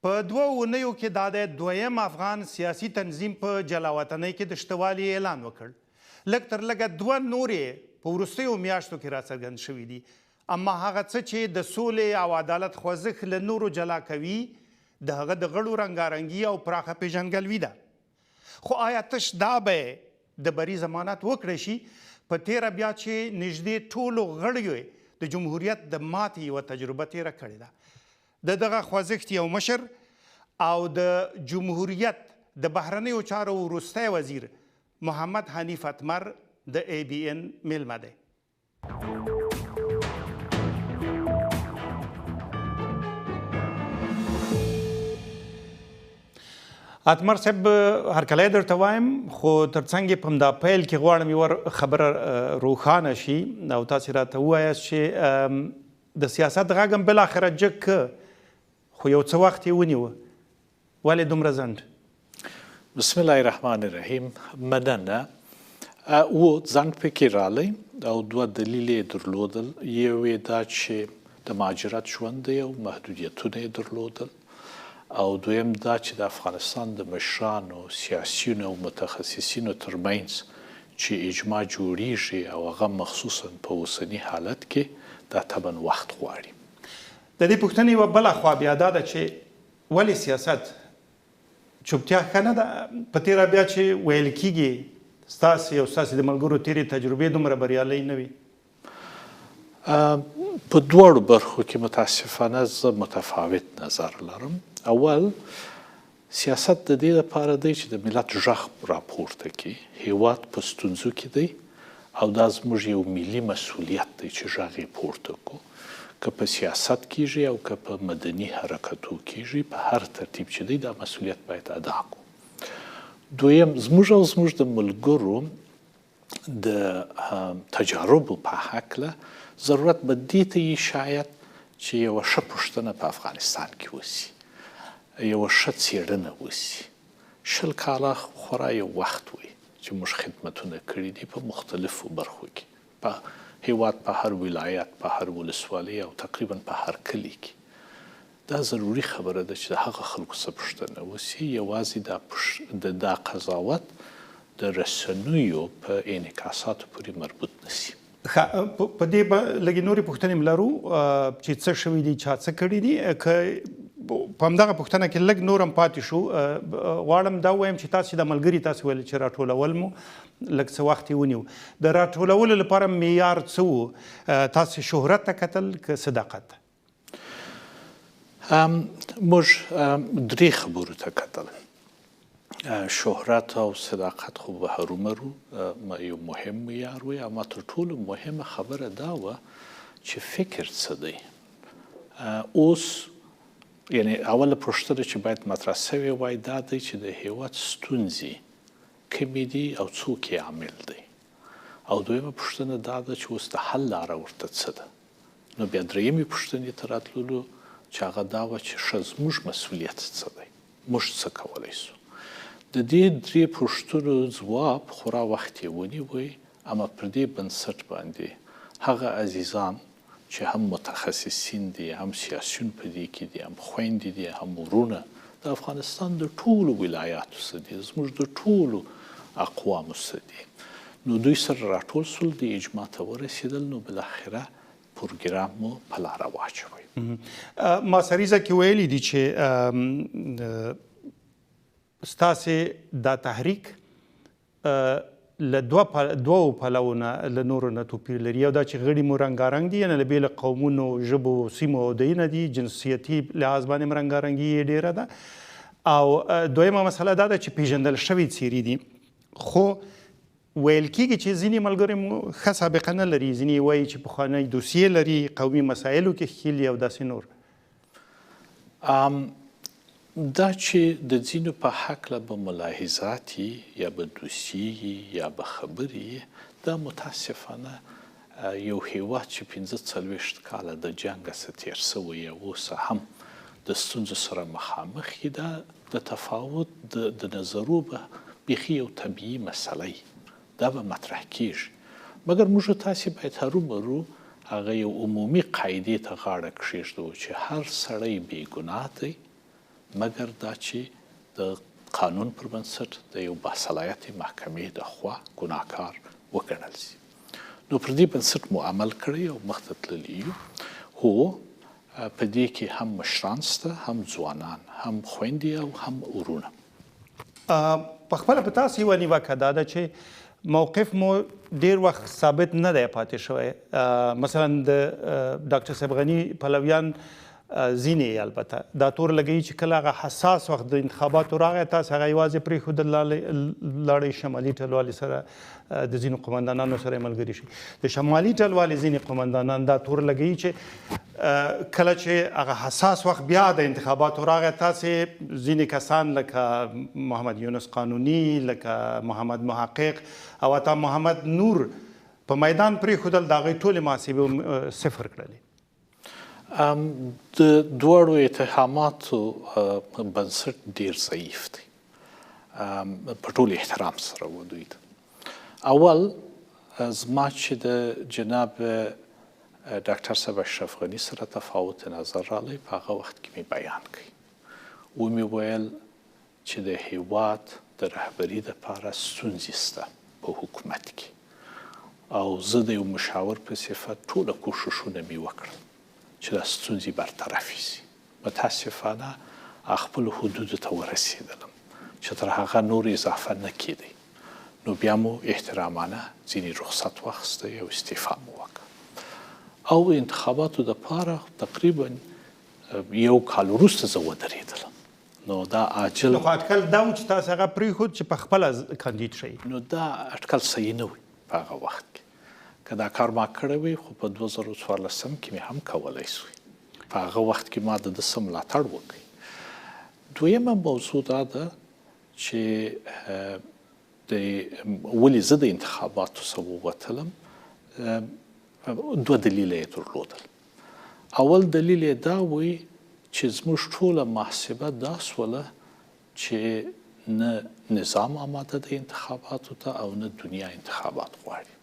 په 2 اونیو کې دا د دویم افغان سیاسي تنظیم په جلاوطنۍ کې د شتوالي اعلان وکړ. لږ تر لږه 2 نورې په وروستیو میاشتو کې راڅرګند شوي دي. اما هغه څه چې د سولې او عدالت خوځښت له نورو جلا کوي د هغه د غړو رنګارنګي او پراخه پیژندګلوي ده. خو آیا تش دا به د بري ضمانت وکړی شي په تیره بیا چې نږدې ټولو غړیو د جمهوریت د ماتې یوه تجربه تیره کړې ده؟ د دغه خوځښت یو مشر او د جمهوریت د بهرنیو چارو وروستی وزیر محمد حنیف اتمر د ABN میلمه دی. اتمر صاحب هرکلی درته وایم، خو ترڅنګ یې په همدا پیل کې غواړم یوه خبره روښانه شي او تاسې راته ووایاست چې د سیاست غږ هم بالاخره جګ که خو یو څه وخت یې ونیوه، ولې دومره ځنډ؟ بسم الله الرحمن الرحیم. مننه. ځنډ پکې رالی او 2 دلیل یې درلودل. یو یې دا چې د مهاجرت ژوند دی او محدودیتونه یې درلودل، او دویم دا چې د افغانستان د مشرانو، سیاسیونو او متخصصینو ترمنځ چې اجماع جوړیږي او هغه مخصوصا په اوسني حالت کې دا طبعا وخت غواړي. د دې پوښتنې یوه بله خوا بیا دا ده چې ولې سیاست چوپتیا ښه نه ده؟ په تیره بیا چې ویل کېږي ستاسې او ستاسې د ملګرو تیرې تجربې دومره بریالۍ نه وي. په دواړو برخو کې متاسفانه زه متفاوت نظر لرم. اول، سیاست د دې لپاره دی چې د ملت غږ راپورته کړي. هیواد په ستونزو کې دی او دا زموږ یو ملي مسؤلیت دی چې غږ یې پورته کړو، که په سیاست کېږي او که په مدني حرکتو کېږي، په هر ترتیب چې دی دا مسؤلیت باید ادا کړو. دویم، زموږ او زموږ د ملګرو د تجاربو په هکله ضرورت به دې ته یي شاید چې یوه ښه پوښتنه په افغانستان کې وسي، یوه ښه څېړنه وسي. 20 کاله خورا یو وخت وي چې موږ خدمتونه کړي دي په مختلفو برخو کې، په هیواد په هر ولایت، په هر ولسوالۍ او تقریبا په هر کلي کې. دا ضروري خبره ده چې د هغه خلکو څه پوښتنه وسي. یوازې دا قضاوت د رسنیو په انعکاساتو پورې مربوط نشي. په دې به لږې نورې پوښتنې هم لرو چې څه شوي دي، چا څه کړي دي. که په همدغه پوښتنه کې لږ نور هم پاتې شو، غواړم دا ووایم چې تاسې د ملګري تاسې ویل چې راټولول مو لږ څه وخت یې ونیو. د راټولولو لپاره معیار څه و؟ تاسې شهرت ته کتل که صداقت؟ موږ 3 خبرو ته کتل. شهرت او صداقت خو به هرومرو یو مهم معیار وي، اما تر ټولو مهمه خبره دا وه چې فکر څه دی. اوس یعنی اوله پوښتنه چې باید مطرح سوې وای دا دی چې د هیواد ستونزې کومې دي او څوک یې عامل دی، او دویمه پوښتنه دا ده چې اوس د حل لاره ورته څه ده. نو بیا درېیمې پوښتنې ته راتللو چې هغه دا وه چې ښه زموږ مسؤلیت څه دی، موږ څه کولی سو. د دې 3 پوښتنو ځواب خورا وخت یې ونیوی، اما پر دې بنسټ باندې هغه عزیزان چې هم متخصصین دي، هم سیاسیون په دې کې دي، هم خویندې دي، هم ورونه د افغانستان د ټولو ولایاتو څخه دي، زموږ د ټولو اقوامو څخه دي، نو دوی سره راټول سول، د اجماع ته ورسېدل، نو بالاخره پروګرام مو په لاره واچوئ. ما سریزه کې ویلي دي چې ستاسې دا تحریک له دوو پلوو نه له نورو نه توپیر لري. یو دا چې غړي مو رنګارنګ دي، یعنې له بېله قومونو، ژبو، سیمو او دینه دي، جنسیتي لحاظ باندې هم رنګارنګي یې ډېره ده. او دویمه مسله دا ده چې پیژندل شوي څیرې دي. خو ویل کېږي چې ځینې ملګري مو ښه سابقه نه لري، ځینې وایي چې پخوانی دوسیې لري، قومي مسایلو کې ښکیل او داسې نور. دا چې د ځینو په هکله به ملاحظات یا به دوسیې یا به خبرې، دا متاسفانه یو هیواد چې 45 کاله د جنګ څخه تېر سوی او اوس هم د ستونزو سره مخامخ وي، دا د تفاوت د نظرو به بیخي یو طبیعي مسله دا به مطرح کېږي. مګر موږ تاسې باید هرومرو هغه یو عمومي قاعدې ته غاړه کښېږدو چې هر سړی بې ګناه دی، مګر دا چې د قانون پر بنسټ د یو باصلاحیتې محکمې د خوا ګناهکار وګڼل شي. نو پر دې بنسټ مو عمل کړی او مخته تللي یو. هو په دې کې هم مشران شته، هم ځوانان، هم خویندې او هم ورونه. په خپله په تاسو یوه نیوکه دا ده چې موقف مو ډیر وخت ثابت نه دی پاتې شوی. مثلا د ډاکټر صاحب غني پلویان ځینې البته دا تور لګوي چې کله هغه حساس وخت د انتخاباتو راغی تاسو هغه یوازې پرېښودل لاړئ شمالي ټلوالې سره د ځینو قمندانانو سره ملګري شي. د شمالي ټلوالې ځینې قمندانان دا تور لګوي چې کله چې هغه حساس وخت بیا د انتخاباتو راغی تاسې ځینې کسان لکه محمد یونس قانوني، لکه محمد محقق او حتی محمد نور په میدان پرېښودل د هغوی ټولې محاسبې صفر کړلې. د دواړو اتهاماتو بنسټ ډیر ضعیف دی، په ټول احترام سره و دوی ته. اول زما چې د جناب ډاکټر صاحب اشرف غني سره تفاوت نظر راغلی په هغه وخت کې مې بیان کړی. ومې ویل چې د هیواد د رهبري دپاره ستونزې شته په حکومت کې او زه د یو مشاور په صفت ټوله کوښښونه مې وکړل چې دا ستونزې برطرفې شي. متاسفانه خپلو حدودو ته ورسېدلم چې تر هغه نور اضافه نه کېدی. نو بیا مو احترامانه ځینې رخصت واخیستی او استعفا مو وکړه او انتخاباتو دپاره تقریبا یو کال وروسته زه ودرېدلم. نو دا عاجل نو اټکل دا و چې تاسو هغه پرېښود چې په خپله کاندید شئ. نو دا اټکل صحیح نه وي په هغه وخت کې. که دا کار ما کړی وی خو په 2014 کې مې هم کولی سوی. په هغه وخت کې ما د ده څه ملاتړ وکړي. دویمه موضوع دا ده چې ولې زه د انتخاباتو څخه ووتلم. دوه دلیله یې درلودل. اول دلیل یې دا وی چې زموږ ټوله محاسبه دا سوله چې نه نظام آماده د انتخاباتو ته او نه دنیا انتخابات غواړي.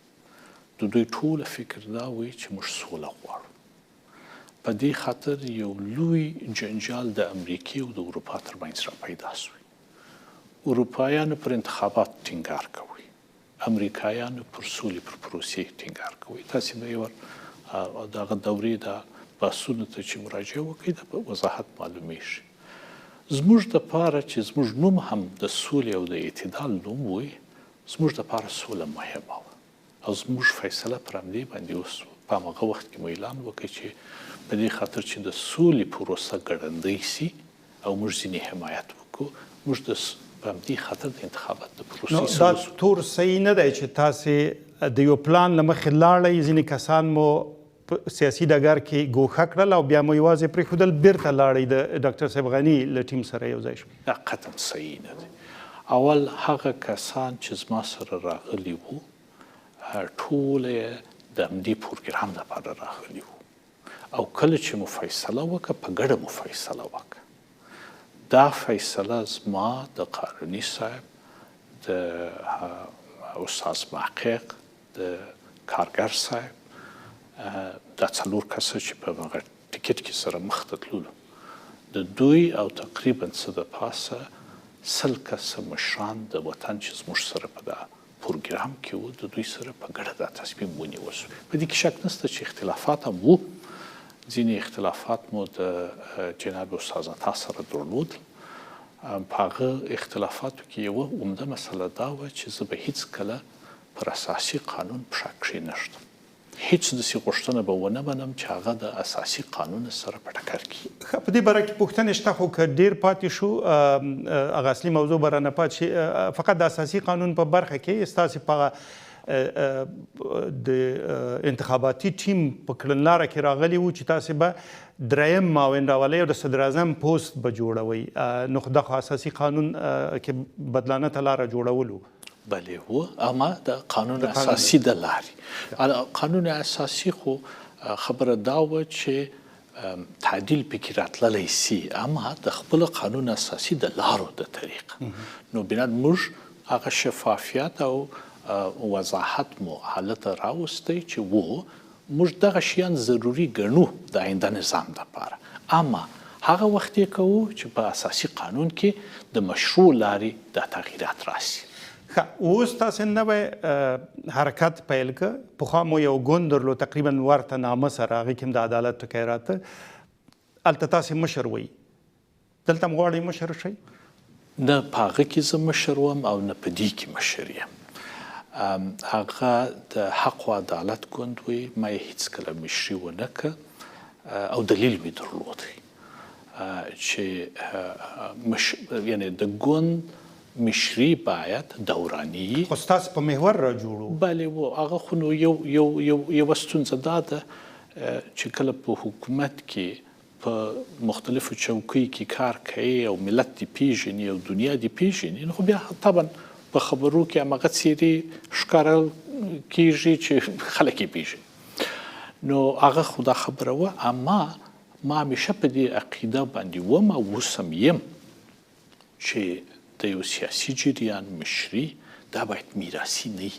د دوی ټول فکر دا وی چې موږ سوله غواړو. په دې خاطر یو لوی جنجال د امریکې او د اروپا ترمنځ را پیدا سوی. اروپایانو پر انتخابات ټینګار کوي، امریکایانو پر سولې پر پروسې ټینګار کوي. تاسې به یې دغه دورې د بحثونو ته چې مراجعه وکړئ د وضاحت معلومیږي. زموږ دپاره چې زموږ نوم هم د سولې او د اعتدال نوم وي، زموږ دپاره سوله مهمه وه او زموږ فیصله پر همدې باندې وسوه. په هماغه وخت کې مو اعلان وکړ چې په دې خاطر چې د سولې پروسه ګړندۍ سي او موږ ځینې حمایت وکړو، موږ په همدې خاطر د انتخابات د پروسې دا تور صحیح نه دی چې تاسې د یو پلان له مخې لاړئ، ځینې کسان مو په سیاسي ډګر کې ګوښه کړل او بیا مو یوازې پرېښودل بیرته لاړئ د ډاکټر صاحب غني له ټیم سره یو ځای شوئ. دا قطعا صحیح نه دی. اول هغه کسان چې زما سره راغلي وو ټول د همدې پروګرام لپاره راغلي وو او کله چې مو فیصله وکړه په ګډه مو فیصله وکړه. دا فیصله زما د قانوني صاحب، د استاد محقق، د کارګر صاحب، دا څلور کسه چې په هغه ټیکټ کې سره مخ ته تللو، د دوی او تقریبا څه د پاسه 100 کسه مشران د وطن چې زموږ سره په دا پروګرام کې وو، د دوی سره په ګډه دا تصمیم ونیول شو. په دې کې شک نشته چې اختلافات هم وو. ځینې اختلافات مو د جناب استاد عطا سره درلودل. په هغه اختلافاتو کې یوه عمده مسله دا وه چې زه به هیڅکله پر اساسي قانون پښه کښېنږدم. هیڅ داسې غوښتنه به ونه منم چې هغه د اساسي قانون سره په ټکر کې. په دې باره کې پوښتنې شته، خو که ډېر پاتې شو هغه اصلي موضوع به رانه پاتې شي. فقط د اساسي قانون په برخه کې ستاسې په د انتخاباتي ټیم په کړنلاره کې راغلي وو چې تاسې به دریم معاون راولئ او د صدر اعظم پوسټ به جوړوئ. نو دا خو اساسي قانون کې بدلانه ته لاره جوړولو. بله و، اما د قانون اساسی د لارې. قانون اساسی خو خبره دا و چې تعدیل پکې راتللی سي، اما د خپل قانون اساسی د لارو د طریقه. نو بنا موږ هغه شفافیت او وضاحت مو حالت راوستی چې موږ دغه شیان ضروري ګڼو د آینده نظام لپاره. اما هغه وخت یې کوو چې په اساسي قانون کې د مشروع لارې دا تغییرات راسي. اوس تاسې نوی حرکت پیل که، پخوا مو یو ګوند درلود تقریبا ورته نامه سره، هغې کې هم د عدالت ټکی راته، هلته تاسې مشر وئ، دلته هم غواړئ مشر شئ؟ نه په هغه کې زه مشر وم او نه په دې کې مشر یم. هغه د حق و عدالت ګوند وی، ما یې هیڅکله مشري ونه که او دلیل مې درلودی چې یعنی د ګوند مشري باید دوراني وي. خو ستاسې په محور را جوړو. بلې و هغه خو نو یوه ستونزه دا ده چې کله په حکومت کې په مختلفو چوکیو کې کار کوي او ملت دې پیژني او دنیا دې پیژني، نو خو بیا طبعا په خبرو کې هماغه څیرې ښکاره کېږي چې خلک یې پیژني. نو هغه خو دا خبره وه، اما ما همیشه په دې عقیده باندې وم او اوس هم یم چې د یو سیاسي جریان مشري دا باید میراثي نه وي،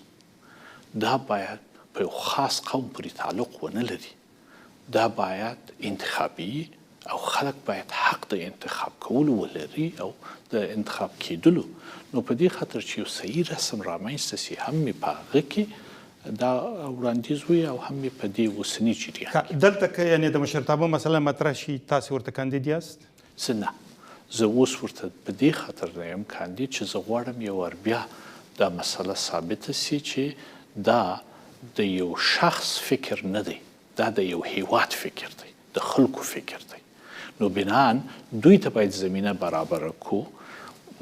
دا باید په یو خاص قوم پورې تعلق ونه لري، دا باید انتخابي او خلک باید حق د انتخاب کولو ولري او د انتخاب کېدلو. نو په دې خاطر چې یو صحیح رسم رامنځته سي، هم مې په هغه کې دا وړاندیز وي او هم مې په دې اوسني جریان کې. دلته که یعنې د مشرتابه مسله مطرح شي، تاسې ورته کاندید یاست؟ زه نه، زه اوس ورته په دې خاطر نه یم کاندید چې زه غواړم یو وار بیا دا مسله ثابته سي چې دا د یو شخص فکر نه دی، دا د یو هیواد فکر دی، د خلکو فکر دی. نو بنان دوی ته باید زمینه برابره کو،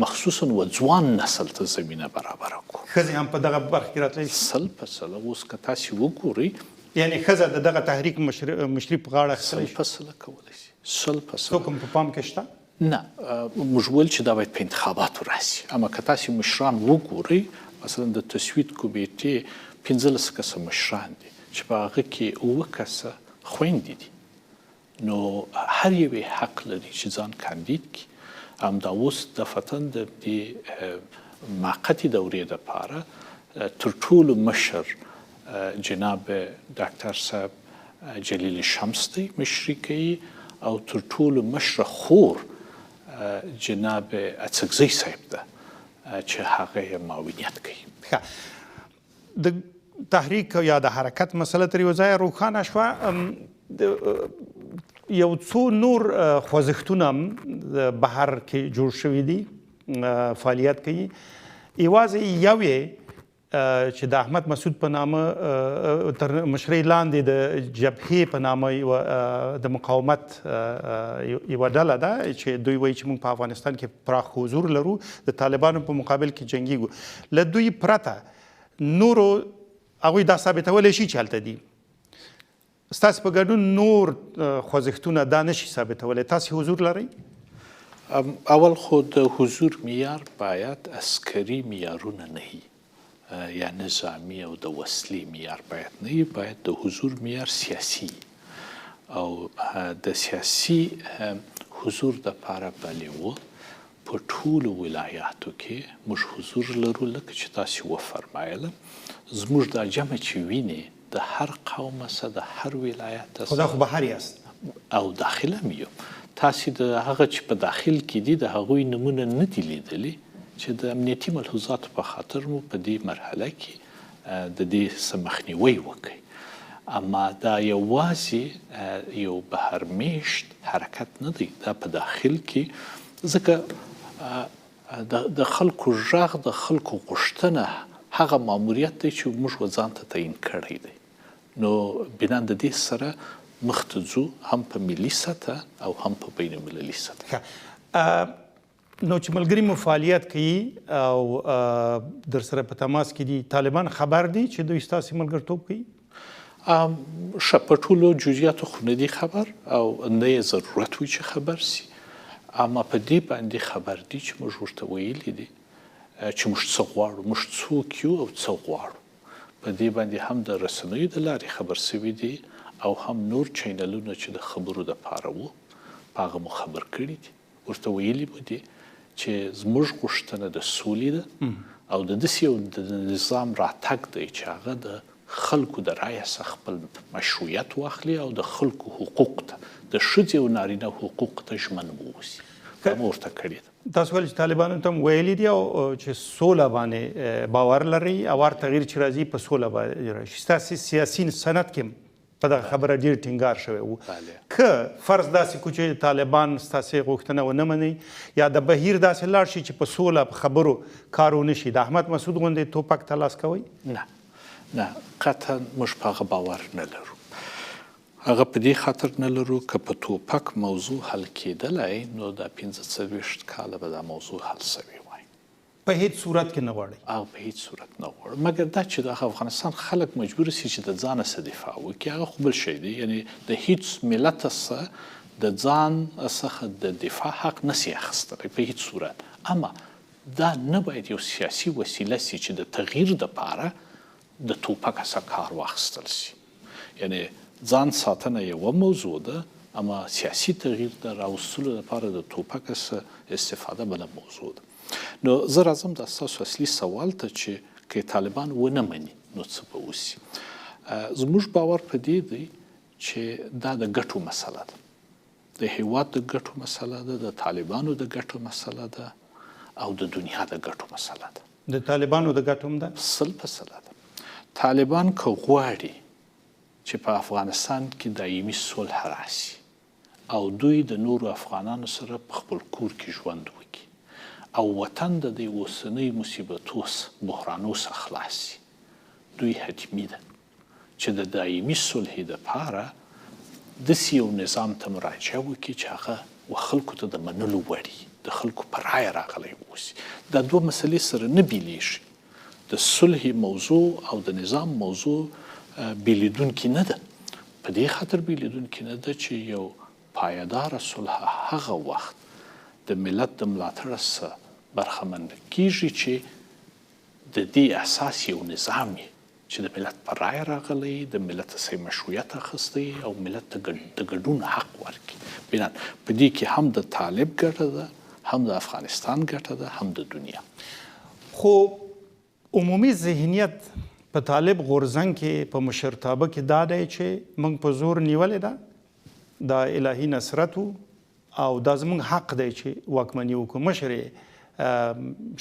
مخصوصا و ځوان نسل ته زمینه برابره کو. ښځې هم په دغه برخه کې راتلی شي؟ 100% اوس که تاسې وګورئ، یعنې ښځه د دغه تحریک مشري په غاړه اخیستلی شي؟ 100% کولی شي. 100% څوک هم په پام کې شته؟ نه، موږ ویل چې دا باید په انتخاباتو راسي، اما که تاسې مشران وګورئ، مثلا د تصویت کمیټې 15 کسه مشران دي چې په هغه کې 9 کسه خویندې دي. نو هر یوې حق لري چې ځان کاندید کړي. همدا اوس دفعتاً د دې موقتې دورې دپاره تر ټولو مشر جناب ډاکټر صاحب جلیل شمس دی مشري کوي، او تر ټولو مشره خور جناب اڅکزی صاحب ده چې هغه یې معاونیت کوي. د تحریک یا د حرکت مسله تر یو ځایه روښانه شوه. یو څو نور خوځښتونه هم بهر کې جوړ شوي دي، فعالیت کوي. یوازې یو یې چې د احمد مسعود په نامه تر مشرۍ لاندې د جبهې په نامه د مقاومت یوه ډله ده چې دوی وایي چې موږ په افغانستان کې پراخ حضور لرو، د طالبانو په مقابل کې جنګیږو. له دوی پرته نورو هغوی دا ثابتولی شي چې هلته دي. ستاسې په ګډون نور خوځښتونه دا نشي ثابتولی. تاسې حضور لرئ؟ اول خو د حضور معیار باید عسکري معیارونه نه وي، یا نظامي او د وسلې معیار باید نه وي، باید د حضور معیار سیاسي. او د سیاسي حضور دپاره بلې و په ټولو ولایاتو کې موږ حضور لرو. لکه چې تاسې وفرمایله، زموږ دا جمع چې وینې د هر قوم څخه، د هر ولایت څخه، خو دا خو بهر یاست او داخله هم یو. تاسې د هغه چې په داخل کې دي د هغوی نمونه نه دي لیدلي چې د امنیتي ملحوظاتو په خاطر مو په دې مرحله کې د دې څه مخنیوی وکړي. اما دا یوازې یو بهرمیشت حرکت نه دی، دا په داخل کې، ځکه د خلکو غږ، د خلکو غوښتنه هغه ماموریت دی چې موږ ځان ته تعیین کړی دی. نو بنا د دې سره مخ ته ځو، هم په ملي سطح او هم په بین المللي سطح. نو چې ملګري مو فعالیت کوي او در سره په تماس کې دي، طالبان خبر دي چې دوی ستاسې ملګرتوب کوي؟ ښه، په ټولو جزئیاتو خو نه دي خبر، او نه یې ضرورت وي چې خبر سي. اما په دې باندې خبر دي چې موږ ورته ویلي دي چې موږ څه غواړو، موږ څوک یو او څه غواړو. په دې باندې هم د رسنیو د لارې خبر سوي دي، او هم نور چینلونه چې د خبرو دپاره وو په هغه مو خبر کړي دي. ورته ویلي مو دي چې زموږ غوښتنه د سولې ده او د داسې یو د نظام راتګ دی چې هغه د خلکو د رایه څخه خپل مشروعیت واخلي او د خلکو حقوق ته د ښځې او نارینه حقوق ته ژمن واوسي. دا مو ورته کړې ده. تاسو ویل چې طالبانو ته هم ویلي دي او چې سوله باندې باور لري او هر تغییر چې راځي په سوله باندې راشي. ستاسې سیاسي سند کې په دغه خبره ډېر ټینګار شوی و. که فرض داسې کو چې طالبان ستاسې غوښتنه ونه مني یا د بهیر داسې لاړ شي چې په سوله په خبرو کار ونه شي، د احمد مسعود غوندې توپک ته لاس کوئ؟ نه قطعا موږ په هغه باور نه لرو. هغه په دې خاطر نه لرو که په توپک موضوع حل کېدلی نو دا 45 کاله به دا موضوع حل سوی وای. په هیڅ صورت کې نه غواړئ؟ او په هیڅ صورت نه غواړو، مګر دا چې د افغانستان خلک مجبور سي چې د ځانه څه دفاع وکړي هغه خو بل شی دی. یعنی د هیڅ ملت څخه د ځان څخه د دفاع حق نسي اخیستلی په هیڅ صورت. اما دا نه باید یو سیاسي وسیله سي چې د تغییر دپاره د توپک څخه کار واخیستل سي. یعنی ځان ساتنه یوه موضوع ده، اما سیاسي تغییر د راوستلو لپاره د توپک څخه استفاده بله موضوع ده. نو زه راځم د ستاسو اصلي سوال ته چې که طالبان ونه مني نو څه به وسي. زموږ باور په دې دی چې دا د ګټو مسله ده، د هیواد د ګټو مسله ده، د طالبانو د ګټو مسله ده او د دنیا د ګټو مسله ده. د طالبانو د ګټو هم ده؟ 100% ده. طالبان که غواړي چې په افغانستان کې دایمي صلح راسي او دوی د نورو افغانانو سره په خپل کور کې ژوند وکړي او وطن د دې اوسنۍ مصیبتو بحرانو څخه خلاص شي، دوی حتمي ده چې د دایمي صلح دپاره داسې یو نظام ته مراجعه وکړي چې هغه خلکو ته د منلو وړ د خلکو په رایه راغلی اوسي. دا دوه مسلې سره نه بیلیږي. د صلح موضوع او د نظام موضوع بیلیدونکي نه ده. په دې خاطر بیلیدونکي نه ده چې یو پایداره صلح هغه وخت د ملت د ملاتړ څخه برخمن کیږي چې د دې اساس یو نظام چې د ملت په رایه راغلی، د ملت څخه مشروعیت اخیستی او ملت ته د ګډون حق ورکړي. بنا په دې کې هم د طالب ګټه ده، هم د افغانستان ګټه ده، هم د دنیا. خو عمومي ذهنیت په طالب غورځنګ کې په مشرتابه کې دا دی چې موږ په زور نیولې ده، دا الهي نصرت او دا زموږ حق دی چې واکمني وکړو. مشر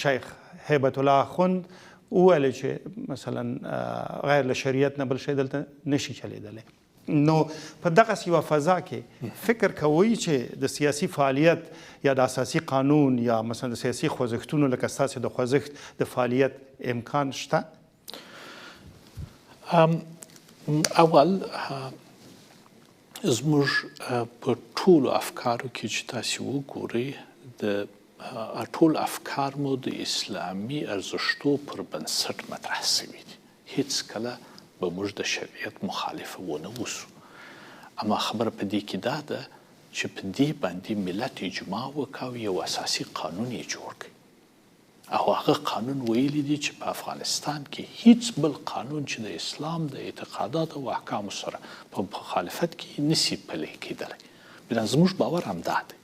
شیخ هیبت الله اخوند وویل چې مثلا غیر له شریعت نه بل شی دلته نشي چلیدلی. نو په دغسې یوه فضا کې فکر کوئ چې د سیاسي فعالیت یا د اساسي قانون یا مثلا د سیاسي خوځښتونو لکه ستاسې د خوځښت د فعالیت امکان شته؟ اول زموږ په ټولو افکارو کې چې تاسې وګورئ د ټول افکار مو د اسلامي ارزښتو پر بنسټ مطرح شوي دي. هیڅ کله به موږ د شریعت مخالفه ونه اوسو. اما خبره په دې کې دا ده چې په دې باندې ملت اجماع وکړي او یو اساسي قانون یې جوړ کړي او هغه قانون ویلی دی چې په افغانستان کې هیڅ بل قانون چې د اسلام د اعتقاداتو او احکامو سره په مخالفت کې نسی پلی کېدلی. بنا زموږ باور همدا دی.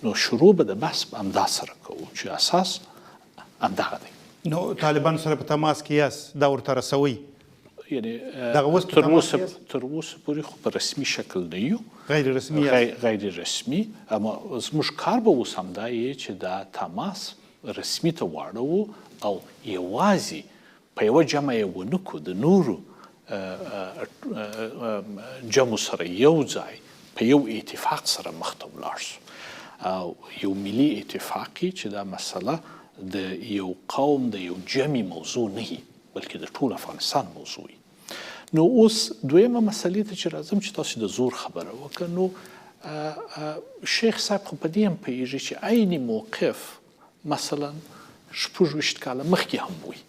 نو شروع به د بحث همدا سره کوو چې اساس همدغه دی. نو طالبان سره په تماس کې یاست، دا ورته رسوئ؟ یعنی دغه اوس په تماس کې یاست؟ تر اوسه پورې خو په رسمي شکل نه یو، غیر رسمي یاست؟ غیر رسمي. اما زموږ کار به اوس همدا یې چې دا تماس رسمي ته واړوو او یوازې په یوه جمع یې ونه کړو، د نورو جمعو سره یو ځای په یو اتفاق سره مخته ولاړ شو او یو ملي اتفاقي چې دا مسله د یو قوم د یو جمعي موضوع نه وي بلکې د ټول افغانستان موضوع وي. نو اوس دویمه مسلې ته چې راځم چې تاسو د زور خبره وکړه، نو شیخ صاحب خو په دې هم پوهېږي چې عیني موقف مثلا 26 کاله مخکې هم وي.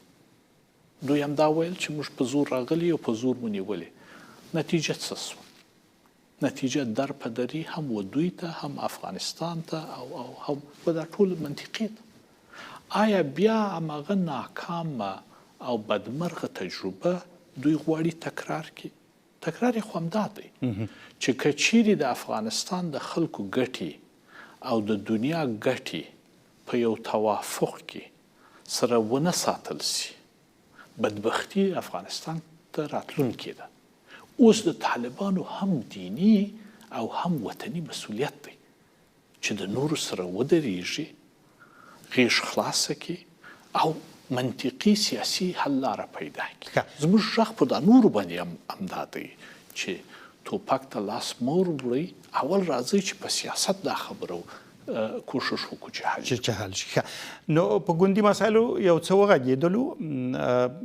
دوی هم دا ویل چې موږ په زور راغلي او په زور مو نیولې. نتیجه څه سوه؟ نتیجه در په دري هم و دوی ته هم افغانستان ته او هم په دا ټول منطقي ده. آیا بیا هماغه ناکامه او بدمرغه تجربه دوی غواړي تکرار کړي؟ تکرار یې خو همدا دی چې که چیرې د افغانستان د خلکو ګټې او د دنیا ګټې په یو توافق کې سره ونه ساتل سي، بدبختي افغانستان ته راتلونکې ده. اوس د طالبانو هم دینی او هم وطني مسؤلیت دی چې د نورو سره ودرېږي، غیږ خلاصه کړي او منطقي سیاسي حل لاره پیدا کړي. زموږ غږ په دا نورو باندې همدا دی چې توپک ته لاس مور وړئ، اول راځئ چې په سیاست دا خبره کوشش وکړو چې حل شي. نو په ګوندي مسایلو یو څه وغږېدلو،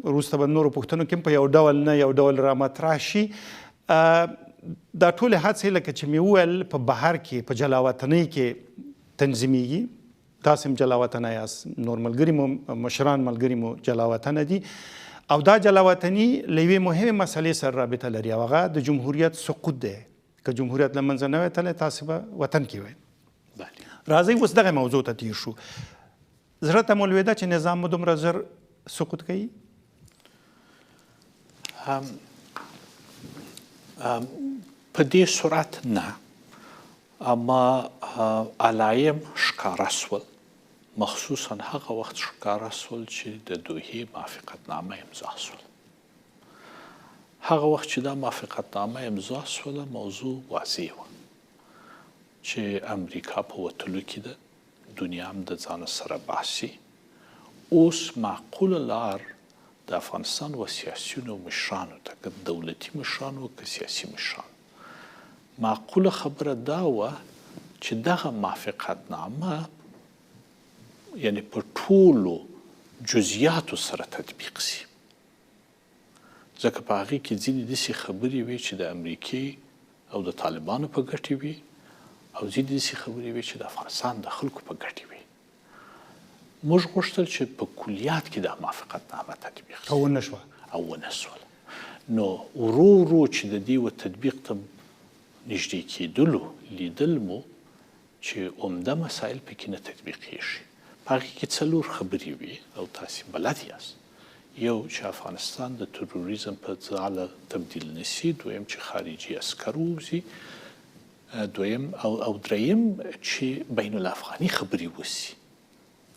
وروسته به نورو پوښتنو کې په یو ډول نه یو ډول رامطرح شي. دا ټولې هڅې لکه چې مې وویل په بهر کې په جلاوطنۍ کې تنظیمیږي. تاسو هم جلاوطنه یاست، نور ملګري مو مشران ملګري مو جلاوطنه دي، او دا جلاوطني له یوې مهمې مسلې سره رابطه لري، او هغه د جمهوریت سقوط دی. که جمهوریت له منځه نه وای تللی، تاسو به وطن کې وای. راځئ اوس دغه موضوع ته تیر شو. زړه ته مو لوېده چې نظام مو دومره ژر سقوط کوي؟ په دې صورت نه، اما علایم ښکاره سول، مخصوصا هغه وخت ښکاره سول چې د دوحې موافقتنامه امضا سول. هغه وخت چې دا موافقتنامه امضا سوله، موضوع واضح وه چې امریکا په وتلو کې ده، دنیا هم د ځان سره باسي. اوس معقوله لار د افغانستان و سیاسیونو مشرانو ته، که دولتي مشرانو که سیاسي مشرانو، معقوله خبره دا وه چې دغه موافقتنامه یعنی په ټولو جزئیاتو سره تطبیق شي. ځکه په هغې کې ځینې داسې خبرې وې چې د امریکې او د طالبانو په ګټې وي، او ځینې داسې خبرې وې چې د افغانستان د خلکو په ګټې وي. موږ غوښتل چې په کلیات کې دا موافقتنامه تطبیق شي، او ونه شوه. نو ورو ورو چې د دې و تطبیق ته نږدې کېدلو، لیدل مو چې عمده مسایل پکې نه تطبیقېږي. په هغې کې 4 خبرې وي او تاسې بلد یاست. یو چې افغانستان د تروریزم په ځاله تبدیل نشي، دویم چې خارجي عسکر ووځي، دویم او دریم چې بین الافغاني خبرې وسي،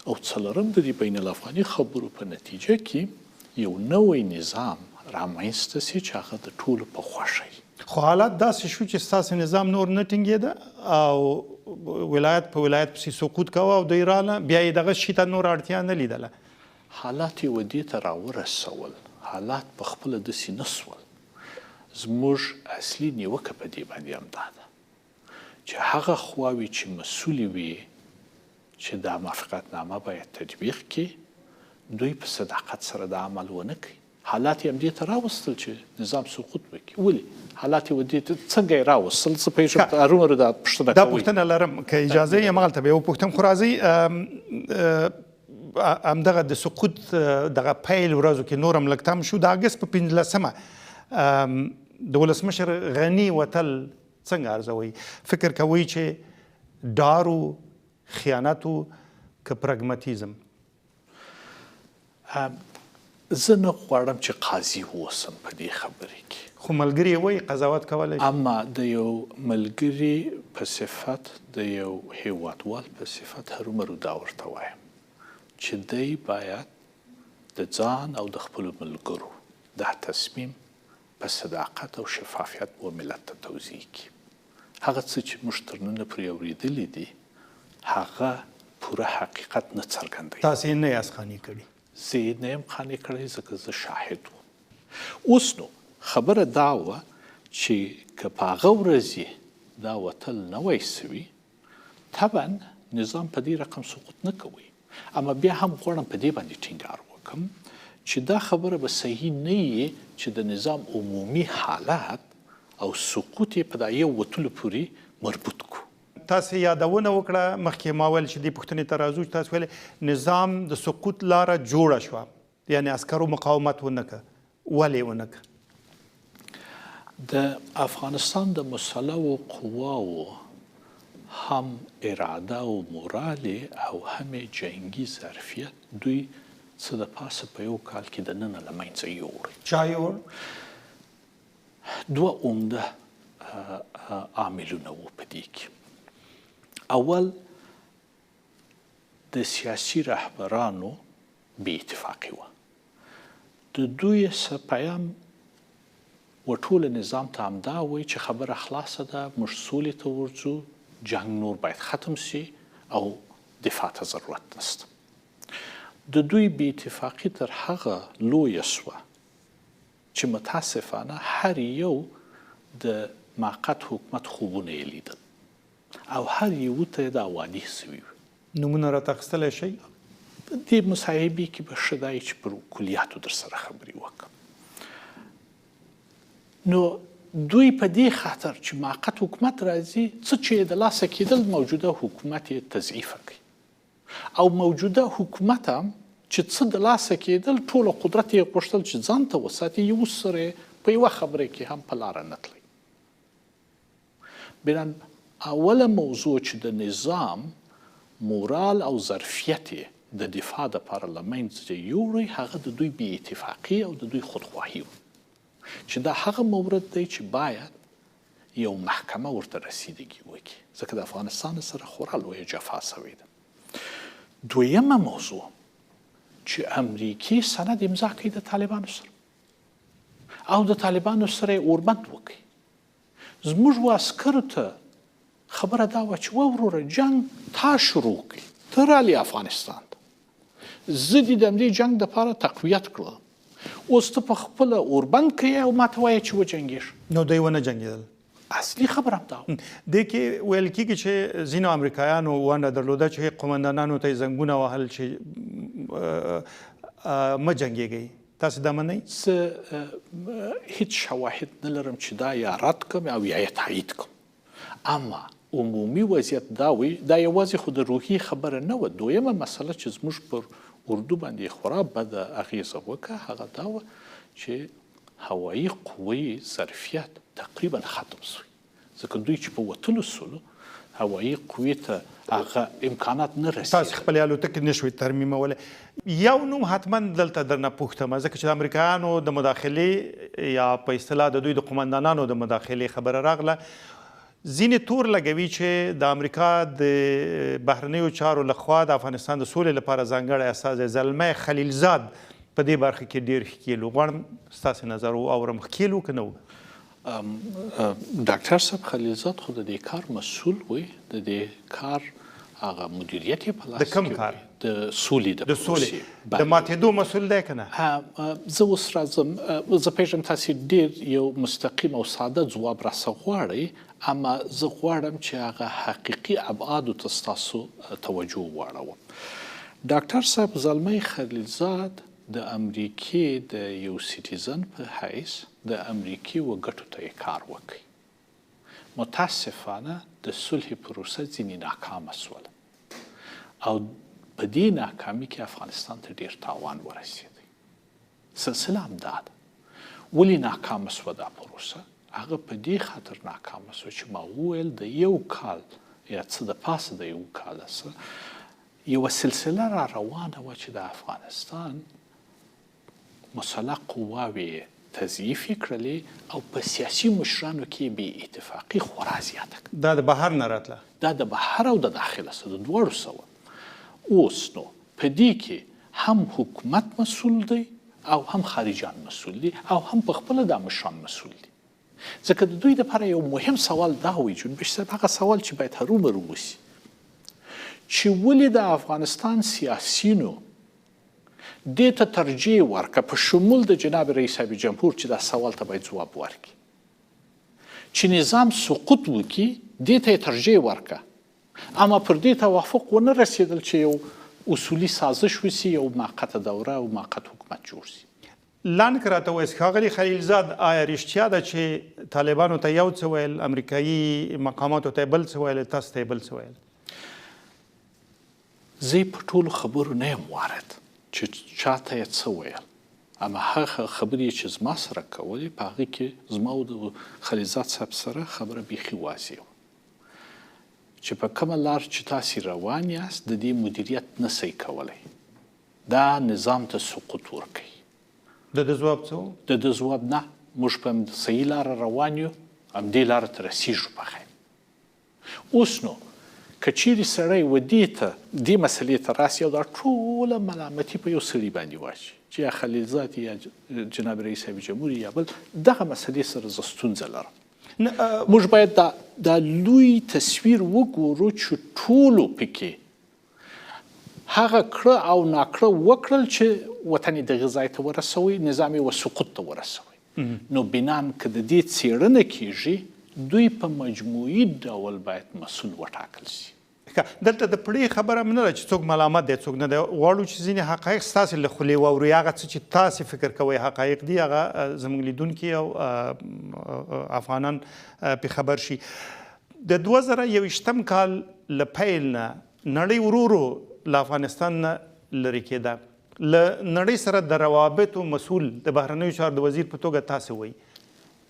او څلورم د دې بین الافغاني خبرو په نتیجه کې یو نوی نظام رامنځته سي چې هغه د ټولو په خوښه وي. خو حالات داسې شو چې ستاسې نظام نور نه ټینګېده او ولایت په ولایت پسې سقوط کوه، او دوی راله بیا یې دغه شي ته نور اړتیا نه لیدله. حالات یې ودې ته راورسول، حالات په خپله داسې نه سول. زموږ اصلي نیوکه په دې باندې همدا ده چې هغه خواوې چې مسؤلې وي چې دا موافقتنامه باید تطبیق کړي، دوی په صداقت سره دا عمل ونه کړي. حالات یې همدې ته راوستل چې نظام سقوط وکړي. ولې حالات یې ودې ته څنګه یې راوستل؟ څه پوهېږم ارومرو دا پوښتنه کوئ. دا پوښتنه لرم، که اجازه یې همالته به یې وپوښتم. خو راځئ همدغه د سقوط دغه پیل ورځو کې نور هم لږ تم شو. د اګست په 15مه د ولسمشر غني وتل څنګه ارزوئ؟ فکر کوئ چې ډارو، خیانتو که پرګماتیزم؟ زه نه غواړم چې قاضي واوسم په دې خبرې کې، خو ملګري وایي قضاوت کولی شي. اما د یو ملګري په صفت، د یو هیوادوال په صفت هرومرو دا ورته وایم چې دی باید د ځان او د خپلو ملګرو دا تصمیم په صداقت او شفافیت و ملت ته توضیح کړي. هغه څه چې موږ تر ننه پرې اورېدلي دي، هغه پوره حقیقت نه څرګندوي. تاسې یې نه یاست قانع کړي؟ زه یې نه یم قانع کړی، ځکه زه شاهد وم. اوس نو خبره دا وه چې که په هغه ورځ دا وتل نه وای سوي، طبعا نظام په دې رقم سقوط نه کوي. اما بیا هم غواړم په دې باندې ټینګار وکړم چې دا خبره به صحیح نه وي چې د نظام عمومي حالات او سقوط یې په دا یو وتلو پورې مربوط کړو. تاسې یادونه وکړه مخکې ما ویل چې دې پوښتنې ته راځو چې تاسو ویلې نظام د سقوط لاره جوړه شوه، یعنې عسکرو مقاومت ونه کړه. ولې ونه کړه؟ د افغانستان د مسلحو قواو هم اراده او مورال او هم جنگي ظرفیت دوی څه د پاسه په یو کال کې د ننه له منځه یوړ. چا یوړ؟ 2 عمده عاملونه وو په دې کې. اول د سیاسي رهبرانو بې اتفاقي وه. د دوی څه پیام و ټول نظام ته همدا وایي چې خبره خلاصه ده، موږ سولې ته ورځو، جنگ نور باید ختم شي او دفاع ته ضرورت نشته. د دوی بې اتفاقي تر هغه لویه شوه چې متاسفانه هر یو د موقت حکومت خوبونه یې لیدل او هر یو ته دا وعدې سوي وي. نومونه راته اخیستلی شئ؟ دې مصاحبې کې به ښه دی چې پر کلیاتو در سره خبرې وکړم. نو دوی په دې خاطر چې موقت حکومت راځي، څه چې د لاسه کېدل موجوده حکومت یې تضعیفه کوي او موجوده حکومت هم چې څه د لاسه کېدل ټوله قدرت یې غوښتل چې ځان ته وساتي، یو سره په یوه خبره کې هم په لاره نه تلي. بنان اوله موضوع چې د نظام مورال او ظرفیت یې د دفاع دپاره له منځه یوړی، هغه د دوی بې اتفاقي او د دوی خودخواهي و چې دا هغه مورد دی چې باید یو محکمه ورته رسیدګي وکړي، ځکه د افغانستان سره خورا لویه جفا سوې ده. دویمه موضوع چې امریکې سند امضا کوي د طالبانو سره او د طالبانو سره یې اوربند وکړي. زموږ عسکرو ته خبره دا وه چې وروره جنگ تا شروع کړي، ته رالې افغانستان ته، زه دې د همدې جنگ دپاره تقویت کړم، اوس ته په خپله اوربند کوې او ما ته وایې چې وجنګېږه. نو دوی ونه جنګېدل. اصلي خبره هم دا وه. دې کې ویل کېږي چې ځینو امریکایانو ونډه درلوده چې قومندانانو ته یې زنګونه وهل چې مه جنګېږئ. تاسې دا منئ؟ زه هیڅ شواهد نه لرم چې دا یا رد کړم او یا یې تایید کړم. اما عمومي وضعیت دا وي، دا یوازې خو د روحي خبره نه وه. دویمه مسله چې زموږ پر اردو باندې خورا بده اغیزه وکړه هغه دا وه چې هوایي قوې ظرفیت تقریبا ختم شوی، ځکه دوی چې په وتلو سولو هوایي قوې ته هغه امکانات نه رسېدل. تاسې خپلې الوتکې نه شوئ ترمیمولی. یو نوم حتما دلته درنه پوښتمه، ځکه چې د امریکایانو د مداخلې یا په اصطلاح د دوی د قومندانانو د مداخلې خبره راغله. ځینې تور لګوي چې د امریکا د بهرنیو چارو لخوا د افغانستان د سولې لپاره ځانګړی استازی زلمی خلیلزاد په دې برخه کې ډېر ښکیل و. غواړم ستاسې نظر واورم، ښکیل و که نه و؟ ډاکټر صاحب خلیلزاد خو د دې کار مسؤل وی، د دې کار هغه مدیریت یې په لاس کې. د کوم کار؟ د سولې د سولې د ماتېدو مسؤل دی که نه؟ زه اوس راځم. زه پوهېږم تاسې ډېر یو مستقیم او ساده ځواب راسه غواړئ، اما زه غواړم چې هغه حقیقي ابعادو ته ستاسو توجه واړوم. ډاکټر صاحب زلمی خلیلزاد د امریکې د یو سیټیزن په حیث د امریکې وګټو ته یې کار وکړي. متاسفانه د صلح پروسه ځینې ناکامه شوله او په دې ناکامي کې افغانستان ته ډېر تاوان ورسېدی. سلسله همدا ده. ولې ناکامه شوه دا پروسه؟ هغه په دې خاطر ناکامه شوه چې ما وویل د یو کال یا څه د پاسه د یو کاله څه یوه سلسله را روانه وه چې د افغانستان مسلح قواوې تضعیفې کړلې او په سیاسي مشرانو کې بې اتفاقي خورا زیاته کړه. دا د بهر نه راتله؟ دا د بهر او د داخله سره د دواړو سوه. اوس نو په دې کې هم حکومت مسؤل دی او هم خارجان مسؤل دي او هم په خپله دا مشران مسؤل دي. ځکه د دوی دپاره یو مهم سوال دا وي جنبش صاحب، هغه سوال چې باید هرومرو وسي چې ولې د افغانستان سیاسینو دې ته ترجیح ورکړه، په شمول د جناب رئیس جمهور چې دا سوال ته باید ځواب ورکړي، چې نظام سقوط وکړي، دې ته یې ترجیح ورکړه، اما پر دې توافق ونه رسېدل چې یو اصولي سازش وسي، یو موقته دوره او موقت حکومت جوړ شي. لاندې که راته ووایاست ښاغلي خلیلزاد، آیا رښتیا ده چې طالبانو ته یو څه ویل، امریکایي مقاماتو ته بل څه ویل، تاسو ته بل څه ویل؟ زه په ټولو خبرو نه یم وارد چې چاته یې څه ویل، اما هغه خبرې چې زما سره کولې په هغې کې زما او د خلیلزاد صاحب سره خبره بیخي واضح وه چې په کومه لار چې تاسې روان یاست د دې مدیریت نسئ کولی، دا نظام ته سقوط ورکوي. د ده ځواب څه و؟ د ده ځواب نه، موږ په صحیح لاره روان یو، همدې لاره ته رسېږو په خیر. اوس نو که چیرې سړی دې مسلې ته راسي او دا ټوله ملامتي په یو سړي باندې واچي چې یا خلیلزاد یا جناب رئیس جمهور یا بل دغه مسلې سره زه ستونزه لرم. موږ باید دا لوی تصویر وګورو چې ټولو پکې هغه کړه او ناکړه وکړل چې وطن یې دغه ځای ته ورسوي، نظام یې سقوط ته ورسوي. نو بنان که د دې څېړنه کېږي دوی په مجموعي ډول باید مسؤل وټاکل شي. دلته د پړې خبره هم نه ده چې څوک ملامت دی څوک نه دی. غواړو چې ځینې حقایق ستاسې له خولې واورو، هغه څه چې تاسې فکر کوئ حقایق دي هغه زموږ لیدونکي او افغانان پې خبر شي. د 2021 کال له پیل نه نړۍ ورو ورو له افغانستان نه لرې کېده. له نړۍ سره د روابطو مسؤل د بهرنیو چارو د وزیر په توګه تاسې وایي.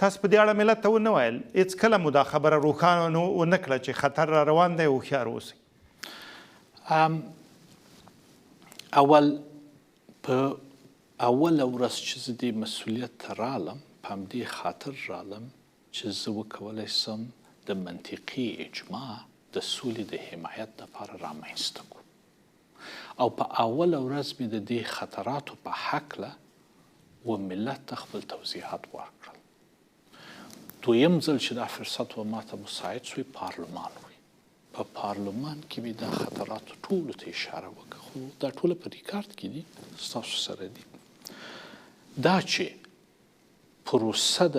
تاسو په دې اړه ملت ته ونه ویل، هېڅ کله مو دا خبره روښانه ونه کړه چې خطر را روان دی، هوښیار اوسئ؟ اول په اوله ورځ چې زه دې مسؤلیت ته رالم په همدې خاطر رالم چې زه وکولی سم د منطقي اجماع د سولې د حمایت لپاره رامنځته کړو او په اوله ورځ مې د دې خطراتو په هکله و ملت ته خپل توضیحات ورکړل. دویم ځل چې دا فرصت و ماته مساعد شوی پارلمان وي. په پارلمان کې مې دا خطراتو ټولو ته اشاره وکړه، خو دا ټوله په ریکارډ کې دي، ستاسو سره دي. دا چې پروسه د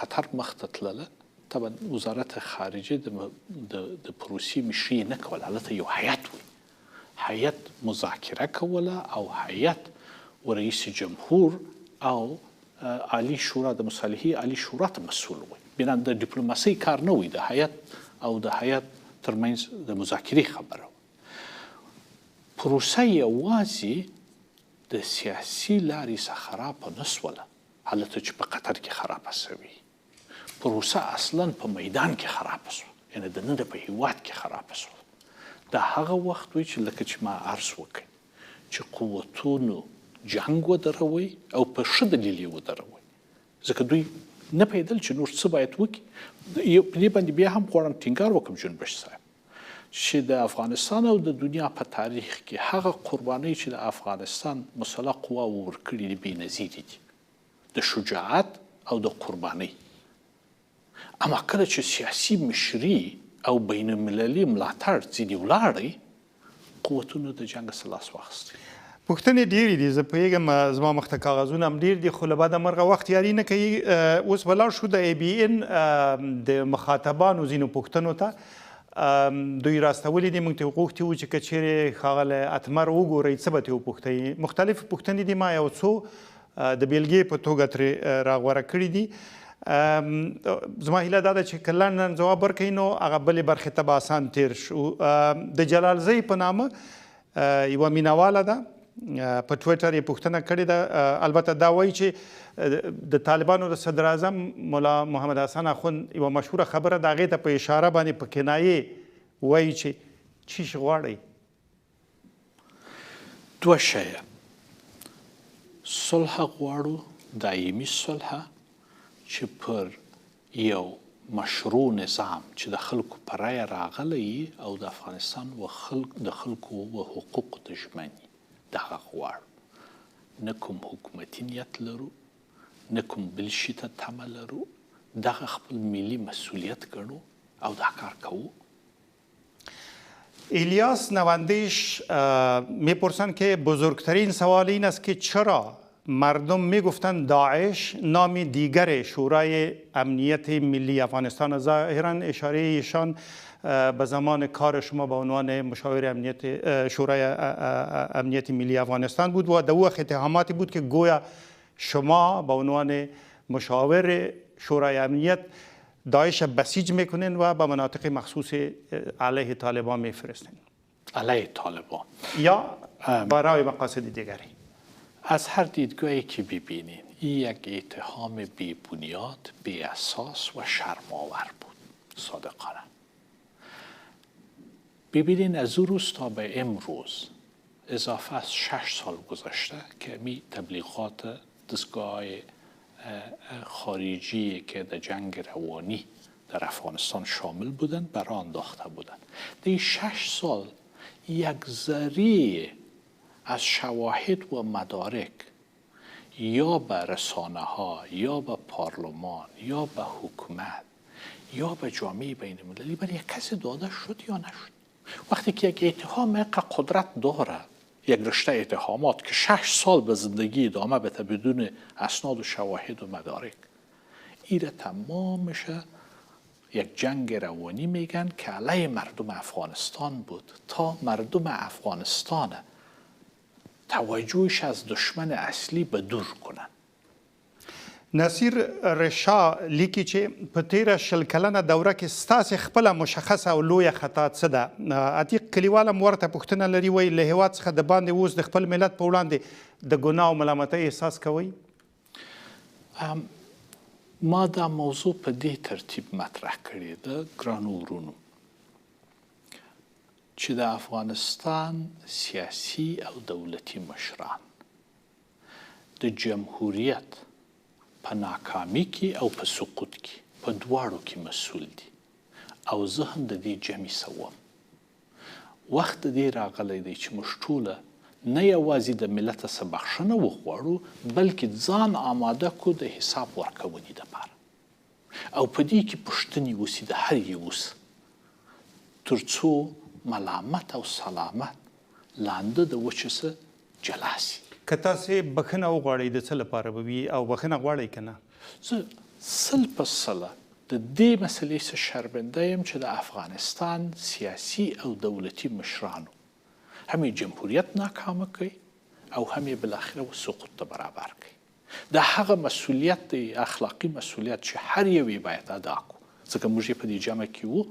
قطر مخته تلله، طبعا وزارت خارجه د پروسې مشري نه کوله، هلته یو هیئت وي، هیئت مذاکره کوله او هیئت و رئیس جمهور او عالی شورا د مصالحې عالی شورا ته مسؤل وي. بنا د ډیپلوماسۍ کار نه وي، د هیئت او د هیئت ترمنځ د مذاکرې خبره وي. پروسه یوازې د سیاسي لارې څخه خرابه نه سوله، هلته چې په قطر کې خرابه سوي. پروسه اصلا په میدان کې خرابه سوه، یعنې دننه په هیواد کې خرابه سوه. دا هغه وخت وي چې لکه چې ما عرض وکړ چې قوتونو جنگ ودروي او په ښه دلیل یې ودروي، ځکه دوی نه پوهېدل چې نور څه باید وکړي. په دې باندې بیا هم غواړم ټینګار وکړم جنبش صاحب چې د افغانستان او د دنیا په تاریخ کې هغه قربانۍ چې د افغانستان مسلح قواو ورکړي دي بې نظیرې دي، د شجاعت او د قربانۍ. اما کله چې سیاسي مشري او بین المللي ملاتړ ځینې ولاړی، قوتونو د جنګ څخه لاس واخیستی. پوښتنې ډېرې دي، زه پوهېږم زما مخته کاغذونه هم ډېر دي، خو له بده مرغه وخت یاري نه کوي. اوس به لاړ شو د ABN د مخاطبانو ځینو پوښتنو ته. دوی راستولي دي، موږ ترې غوښتي وو چې که چېرې ښاغلی اتمر وګورئ څه به ترې وپوښتئ. مختلفې پوښتنې دي، ما یو څو د بیلګې په توګه ترې راغوره کړي دي. زما هیله دا ده چې که لنډ ځواب ورکوي نو هغه بلې برخې ته به اسان تېر شو. د جلالزۍ په نامه یوه مینهواله ده، په ټویټر یې پوښتنه کړې ده. البته دا وایي چې د طالبانو د صدر اعظم ملا محمد حسن اخوند یوه مشهوره خبره ده، هغې ته په اشاره باندې په کنایې وایي چې چی شی غواړئ؟ دوه شیه، صلح غواړو، دایمي صلح چې پر یو مشروع نظام چې د خلکو په رایه راغلی او د افغانستان د خلکو و حقوقو ته ژمني، دغه غواړو. نه کوم حکومتي نیت لرو، نه کوم بل شي ته تمه لرو، دغه خپل ملی مسئولیت ګڼو او دا کار کوو. الیاس نواندیش میپرسند که بزرگترین سوال این است که چرا مردم میگفتند داعش نام دیگر شورای امنیت ملی افغانستان. ظاهرا اشاره ایشان به زمان کار شما به عنوان مشاور امنیت شورای امنیت ملی افغانستان بود و در او اتهاماتی بود که گویا شما به عنوان مشاور شورای امنیت داعش بسیج میکنین و به مناطق مخصوص علیه طالبان میفرستین. علیه طالبان یا برای مقاصد دیگری؟ از هر دیدگاهی که ببینین این یک اتهام بی بنیاد، بی اساس و شرم‌آور بود. صادقانه ببینین از اون روز تا به امروز اضافه از 6 سال گذشته که می تبلیغات دستگاه خارجی که در جنگ روانی در افغانستان شامل بودند برای انداخته بودند. در 6 سال یک ذره از شواهد و مدارک یا به رسانه ها یا به پارلمان یا به حکومت یا به جامعه بین المللی برای یک کسی داده شد یا نشد. وقتی که یک اتهام اینقدر قدرت داره، یک رشته اتهامات که 6 سال به زندگی ادامه بده بدون اسناد و شواهد و مدارک، ایره تمام میشه یک جنگ روانی میگن که علیه مردم افغانستان بود تا مردم افغانستان توجهش از دشمن اصلی به دور کنن. نصیر رشا لیکي چې په تیره 20 کلنه دوره کې ستاسې خپله مشخصه او لویه خطا څه ده؟ عتیق کلیوال هم ورته پوښتنه لري، وایي له هېواد څخه د باندې اوس د خپل ملت په وړاندې د ګناه او ملامتۍ احساس کوئ؟ ما دا موضوع په دې ترتیب مطرح کړې ده ګرانو ورونو چې د افغانستان سیاسي او دولتي مشران د جمهوریت په ناکامي کې او په سقوط کې په دواړو کې مسؤل دي او زه هم د دې جمع سوم. وخت د دې راغلی دی چې موږ ټوله نه یوازې د ملت څخه بخښنه وغواړو بلکې ځان آماده کړو د حساب ورکونې دپاره او په دې کې پوښتنې وسي د هر یو تر څو ملامت او سلامت لاندې د وچې څخه جلا سي. که تاسې بخښنه وغواړئ د څه لپاره به وي او بخښنه غواړئ که نه؟ زه 100% د دې مسلې څخه شرمنده یم چې د افغانستان سیاسي او دولتي مشرانو هم جمهوریت ناکامه کوي او هم بالاخره و سقوط ته برابر کوي. دا هغه مسؤلیت دی، اخلاقی مسؤلیت چې هر یو یې باید ادا کړو، ځکه موږ یې په دې جمع کې وو.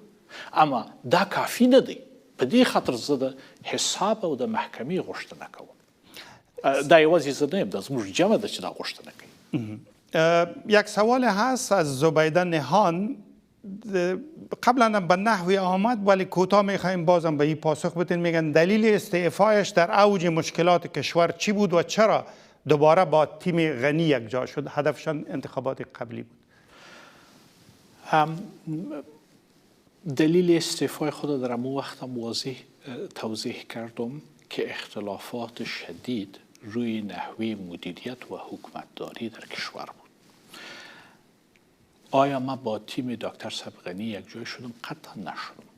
اما دا کافي نه دی، په دې خاطر زه د حساب او د محکمې غوښتنه کوم. دا یوازې زه نه یم، دا زموږ جمع ده چې دا غوښتنه کوي. یک سوال هست از زبیده نهان. قبلا به نحوی آمد ولی کوتاه میخوایم بازم به این پاسخ بدین. میگن دلیل استعفایش در اوج مشکلات کشور چی بود و چرا دوباره با تیم غنی یکجا شد؟ هدفشان انتخابات قبلی بود. دلیل استعفای خود در امو وقتم واضح توضیح کردم که اختلافات شدید روی نحوه مدیریت و حکومتداری در کشور بود. آیا ما با تیم دکتر صبغنی یک جای شدم؟ قطعا نشدم.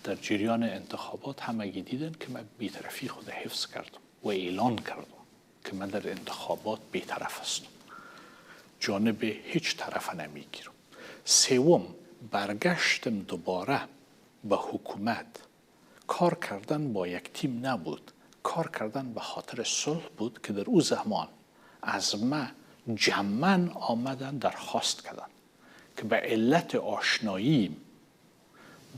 در جریان انتخابات همگی دیدن که من بی‌طرفی خود حفظ کردم و اعلان کردم که من در انتخابات بی‌طرف هستم، جانب هیچ طرف نمیگیرم. سوم، برگشتم دوباره به حکومت. کار کردن با یک تیم نبود، کار کردن به خاطر صلح بود که در او زمان از ما جمعاً آمدن درخواست کردن که به علت آشنایی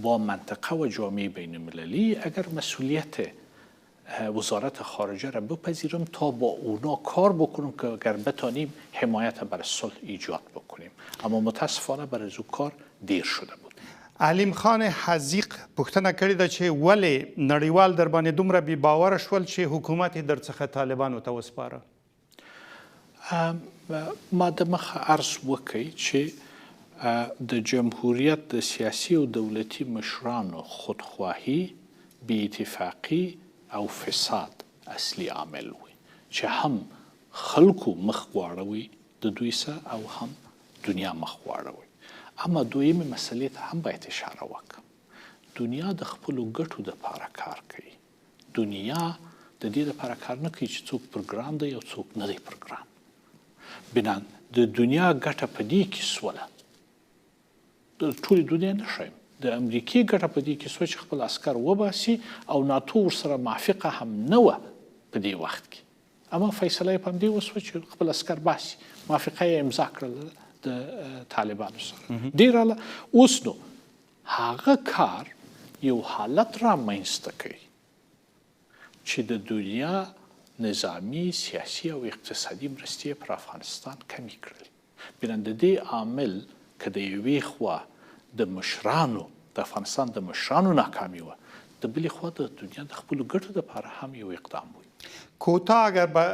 با منطقه و جامعه بین المللی اگر مسئولیت وزارت خارجه را بپذیرم تا با اونا کار بکنم که اگر بتانیم حمایت بر صلح ایجاد بکنیم. اما متاسفانه برای از کار دیر شده بود. علیم خان حزیق پوښتنه کړې ده چې ولې نړیوال در باندې دومره بې باوره شول چې حکومت یې در څخه طالبانو ته وسپاره؟ ما د مخه عرض وکړ چې د جمهوریت د سیاسي او دولتي مشرانو خودخواهی، بې اتفاقی او فساد اصلي عامل وي چې هم خلکو مخ واړوي د دوی سره او هم دنیا مخ واړوي. اما دویمه مسلې ته هم باید اشاره وکړم. دنیا د خپلو ګټو دپاره کار کوي. دنیا د دې دپاره کار نه کوي چې څوک پرګران دی او څوک نه دی پرګران. بنا د دنیا ګټه په دې کې سوله، د ټولې دنیا نه ښیم، د امریکې ګټه په دې کې سوه چې خپل عسکر وباسي او ناتو ورسره موافقه هم نه وه په دې وخت کې. اما فیصله یې په همدې وسوه چې خپل عسکر باسي، موافقه یې امضا کړله د طالبانو سره. ډېر اوس نو هغه کار یو حالت را منځته کوي چې د دنیا نظامی، سیاسی او اقتصادي مرستې پر افغانستان کمی کړلې. بنا د دې عامل که د یوې خوا د مشرانو د افغانستان د مشرانو ناکامي وه، د بلې خوا د دنیا د خپلو ګټو دپاره هم یو اقدام وي. کوتاه اگر به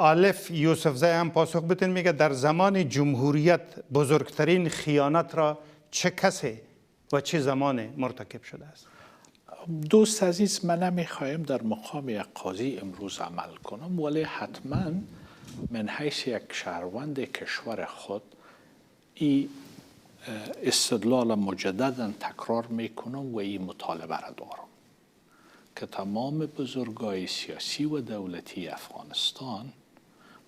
آلف یوسفزی هم پاسخ بدین. میگه در زمان جمهوریت بزرگترین خیانت را چه کسی و چه زمان مرتکب شده است؟ دوست عزیز، من نمیخوایم در مقام یک قاضی امروز عمل کنم، ولی حتما من حیث یک شهروند کشور خود این استدلال مجددا تکرار میکنم و این مطالبه را دارم که تمام بزرگای سیاسی و دولتی افغانستان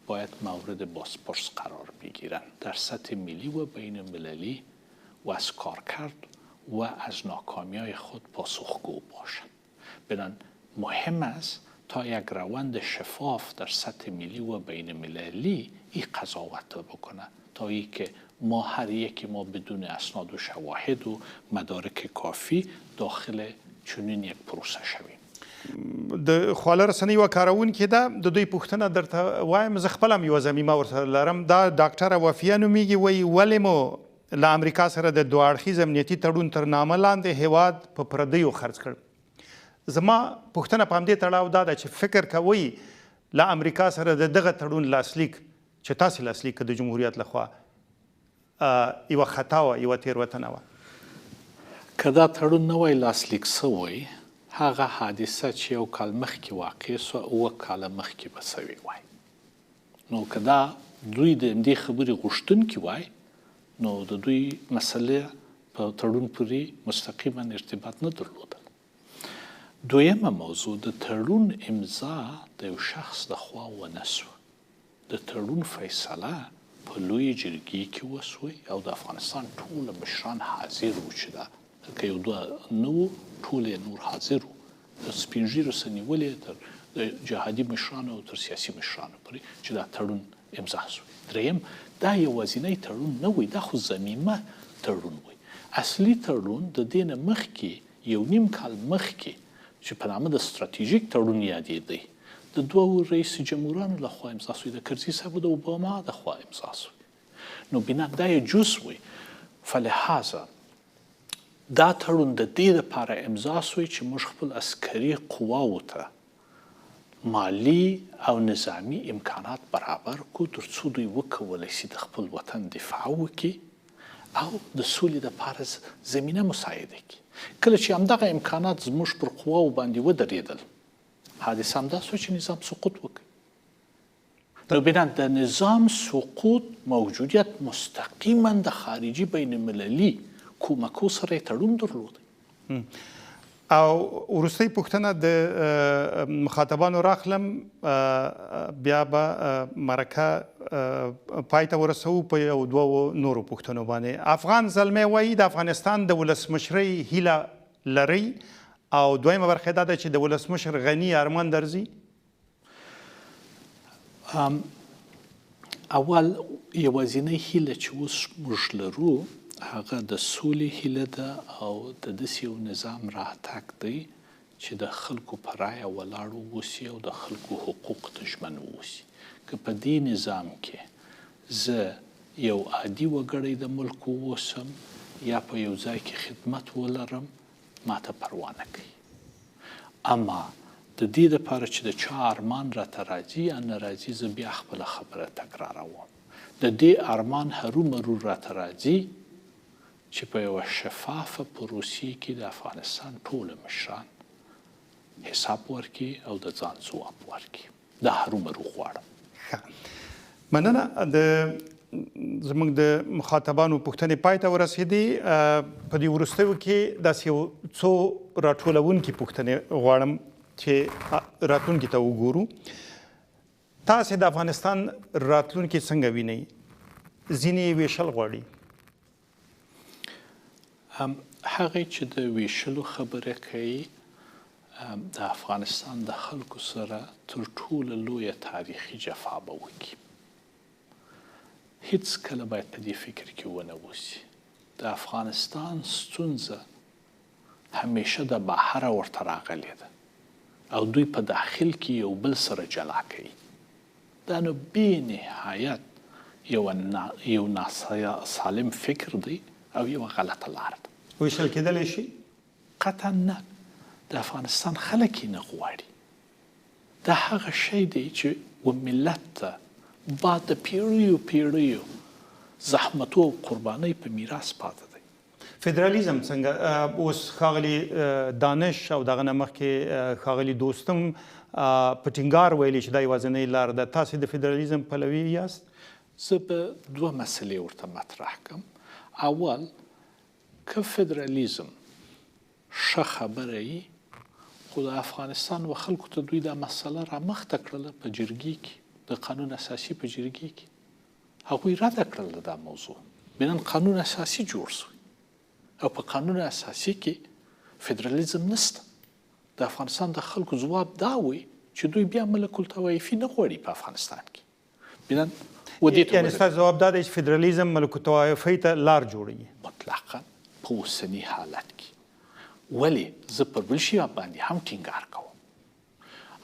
باید مورد بازپرس قرار بگیرند در سطح ملی و بین المللی و از کار کرد و از ناکامی‌های خود پاسخگو باشند. بنابراین مهم است تا یک روند شفاف در سطح ملی و بین المللی این قضاوت بکنه تا ای که ما هر یکی ما بدون اسناد و شواهد و مدارک کافی داخل چنین یک پروسه شویم. د خواله رسنۍ و کارونکي ده د دوی پوښتنه درته وایم، زه خپله هم یوه ضمیمه ورسره لرم. دا ډاکټره وفیه نومیږي، وایي ولې مو له امریکا سره د دوه اړخیز امنیتي تړون تر نامه لاندې هیواد په پردیو خرڅ کړ. زما پوښتنه په همدې تړاو دا ده چې فکر کوئ له امریکا سره د دغه تړون لاسلیک چې تاسې لاسلیک کړ د جمهوریت لخوا یوه خطا وه، یوه تېروتنه وه؟ که دا تړون نه وای لاسلیک سوی، هغه حادثه چې یو کال مخکې واقع سوه 7 کاله مخکې به سوې وای. نو که دا دوی د همدې خبرې غوښتونکي وای نو د دوی مسله په تړون پورې مستقیما ارتباط نه درلودل. دویمه موضوع، د تړون امضا د یو شخص د خوا ونه سوه. د تړون فیصله په لوی جرګې کې وسوی او د افغانستان ټول مشران حاضر وو چې دا که یو دوه نه وو ټول نور حاضر وو. د سپین ږیرو څخه نیولې تر د جهادي مشرانو او تر سیاسي مشرانو پورې چې دا تړون امضا سوی. دریم، دا یوازینی تړون نه وی، دا خو ضمیمه تړون وی. اصلي تړون د دې نه مخکې 1.5 کال مخکې چې په نامه د ستراتیژیک تړون یادېدی د دوو رئیس جمهورانو لخوا امضا سوی، د کرزي صاحب او د اوباما لخوا امضا سوی. نو بنا دا یې جز وی. فلهذا دا تړون د دې لپاره امضا سوی چې موږ خپل عسکري قواو ته مالی او نظامی امکانات برابر کو تر څو دوی وکولی شي د خپل وطن دفاع وکړي او د سولې لپاره زمینه مساعده کړي. کله چې همدغه امکانات زموږ پر قواو باندې ودرېدل، حادثه همدا سوه چې نظام سقوط وکړي. نو بنا د نظام سقوط موجودیت مستقیما د خارجي بین المللي کومکو سره تړون درلود. او وروستۍ پوښتنه د مخاطبانو راخلم، بیا به مرکه پای ته ورسوو په یو دوو نورو پوښتنو باندې. افغان زلمی وایي د افغانستان د ولسمشرۍ هیله لرئ، او دویمه برخه دا ده چې د ولسمشر غني ارمان درځي؟ اول یوازینۍ هیله چې اوس موږ لرو هغه د سولې هیله ده او د داسې یو نظام راتګ دی چې د خلکو په رایه ولاړ واوسي او د خلکو حقوق ته ژمن واوسي. که په دې نظام کې زه یو عادي وګړی د ملک واوسم یا په یو ځای کې خدمت ولرم، ما ته پروا نه کوي. اما د دې لپاره چې د چا ارمان راته راځي یا نه راځي، زه بیا خپله خبره تکراروم. د دې ارمان هرومرو راته راځي چې په یوه شفافه پروسې کې د افغانستان ټول مشران حساب ورکړي او د ځان ځواب ورکړي. دا هرومرو غواړم. مننه. زموږ د مخاطبانو پوښتنې پای ته ورسېدې. په دې وروستیو کې داسې یو څو راټولونکي پوښتنې غواړم چې راتلونکي ته وګورو. تاسې د افغانستان راتلونکي څنګه وینئ؟ ځینې یې ویشل غواړي. هغه چې د ویشلو خبره کوي د افغانستان د خلکو سره تر ټوله لویه تاریخي جفا به وکړي. هیڅ کله باید په دې فکر کې ونه اوسي. د افغانستان ستونزه همیشه د بهره ورته راغلې ده او دوی په داخل کې یو بل سره جلا کوي. دا نو بې نهایت یو ناسالم فکر دی او یو غلطه لار ده. ویشل کېدلی شي؟ قطعا نه. د افغانستان خلک یې نه غواړي. دا هغه شی دی چې و ملت ته بعد د پیړیو زحمتو او قربانۍ په میراث پاته دی. فدرالیزم څنګه اوس ښاغلي دانش او دغه نه مخکې ښاغلي دوستم په ټینګار ویلي چې دا یوازینۍ لار ده. تاسې د فدرالیزم پلوي یاست؟ زه به دوه مسئلې ورته مطرح کړم. اول، که فدرالیزم ښه خبره وي، خو د افغانستان و خلکو ته دوی دا مسله رامخته کړله په جرګې کې، د قانون اساسي په جرګې کې هغوی رده کړله دا موضوع. بنن قانون اساسي جوړ شو او په قانون اساسي کې فدرالیزم نشته. د افغانستان د خلکو ځواب دا وي چې دوی بیا ملک الطوایفي نه غواړي په افغانستان کې. بنن یعنی ستاسو ځواب دا دی چې فدرالیزم ملک الطوایفي ته لار جوړوي؟ مطلقا په اوسني حالت کې. ولې زه پر بل شي باندې هم ټینګار کوم.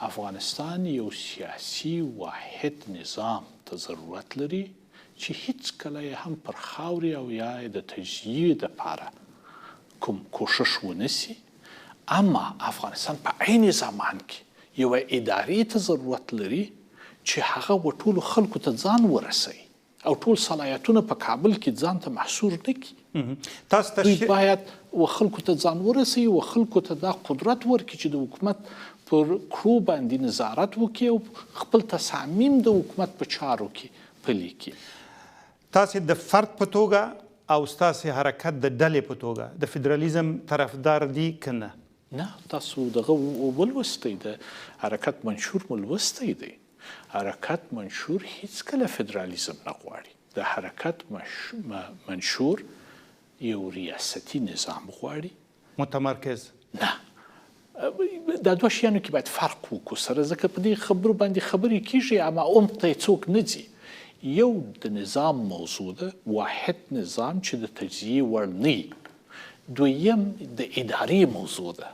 افغانستان یو سیاسي واحد نظام ته ضرورت لري چې هیڅ کله یې هم پر خاورې او یا د تجزیې دپاره کوم کوشش ونسي. اما افغانستان په عین زمان کې یوه ادارې ته ضرورت لري چې هغه و ټولو خلکو ته ځان ورسوي او ټول صلاحیتونه په کابل کې ځان ته محصور نه کړي. دوی باید و خلکو ته ځان ورسوي، و خلکو ته دا قدرت ورکړي چې د حکومت پر کړو باندې نظارت وکړي او خپل تصامیم د حکومت په چارو کې پلي کړي. تاسې د فرد په توګه او ستاسې حرکت د ډلې په توګه د فدرالیزم طرفدار دي که نه؟ نه، تاسو دغه ولوستی، د حرکت منشور مو لوستی دی. حرکت منشور هیڅکله فدرالیزم نه غواړي. د حرکت منشور یو ریاستي نظام غواړي. متمرکز؟ نه، دا دوه شیانو کې باید فرق وکړو سره، ځکه په دې خبرو باندې خبرې کېږي اما عمق ته یې څوک نه ځي. یو د نظام موضوع ده، واحد نظام چې د تجزیې وړ نه وي. دویم د ادارې موضوع ده.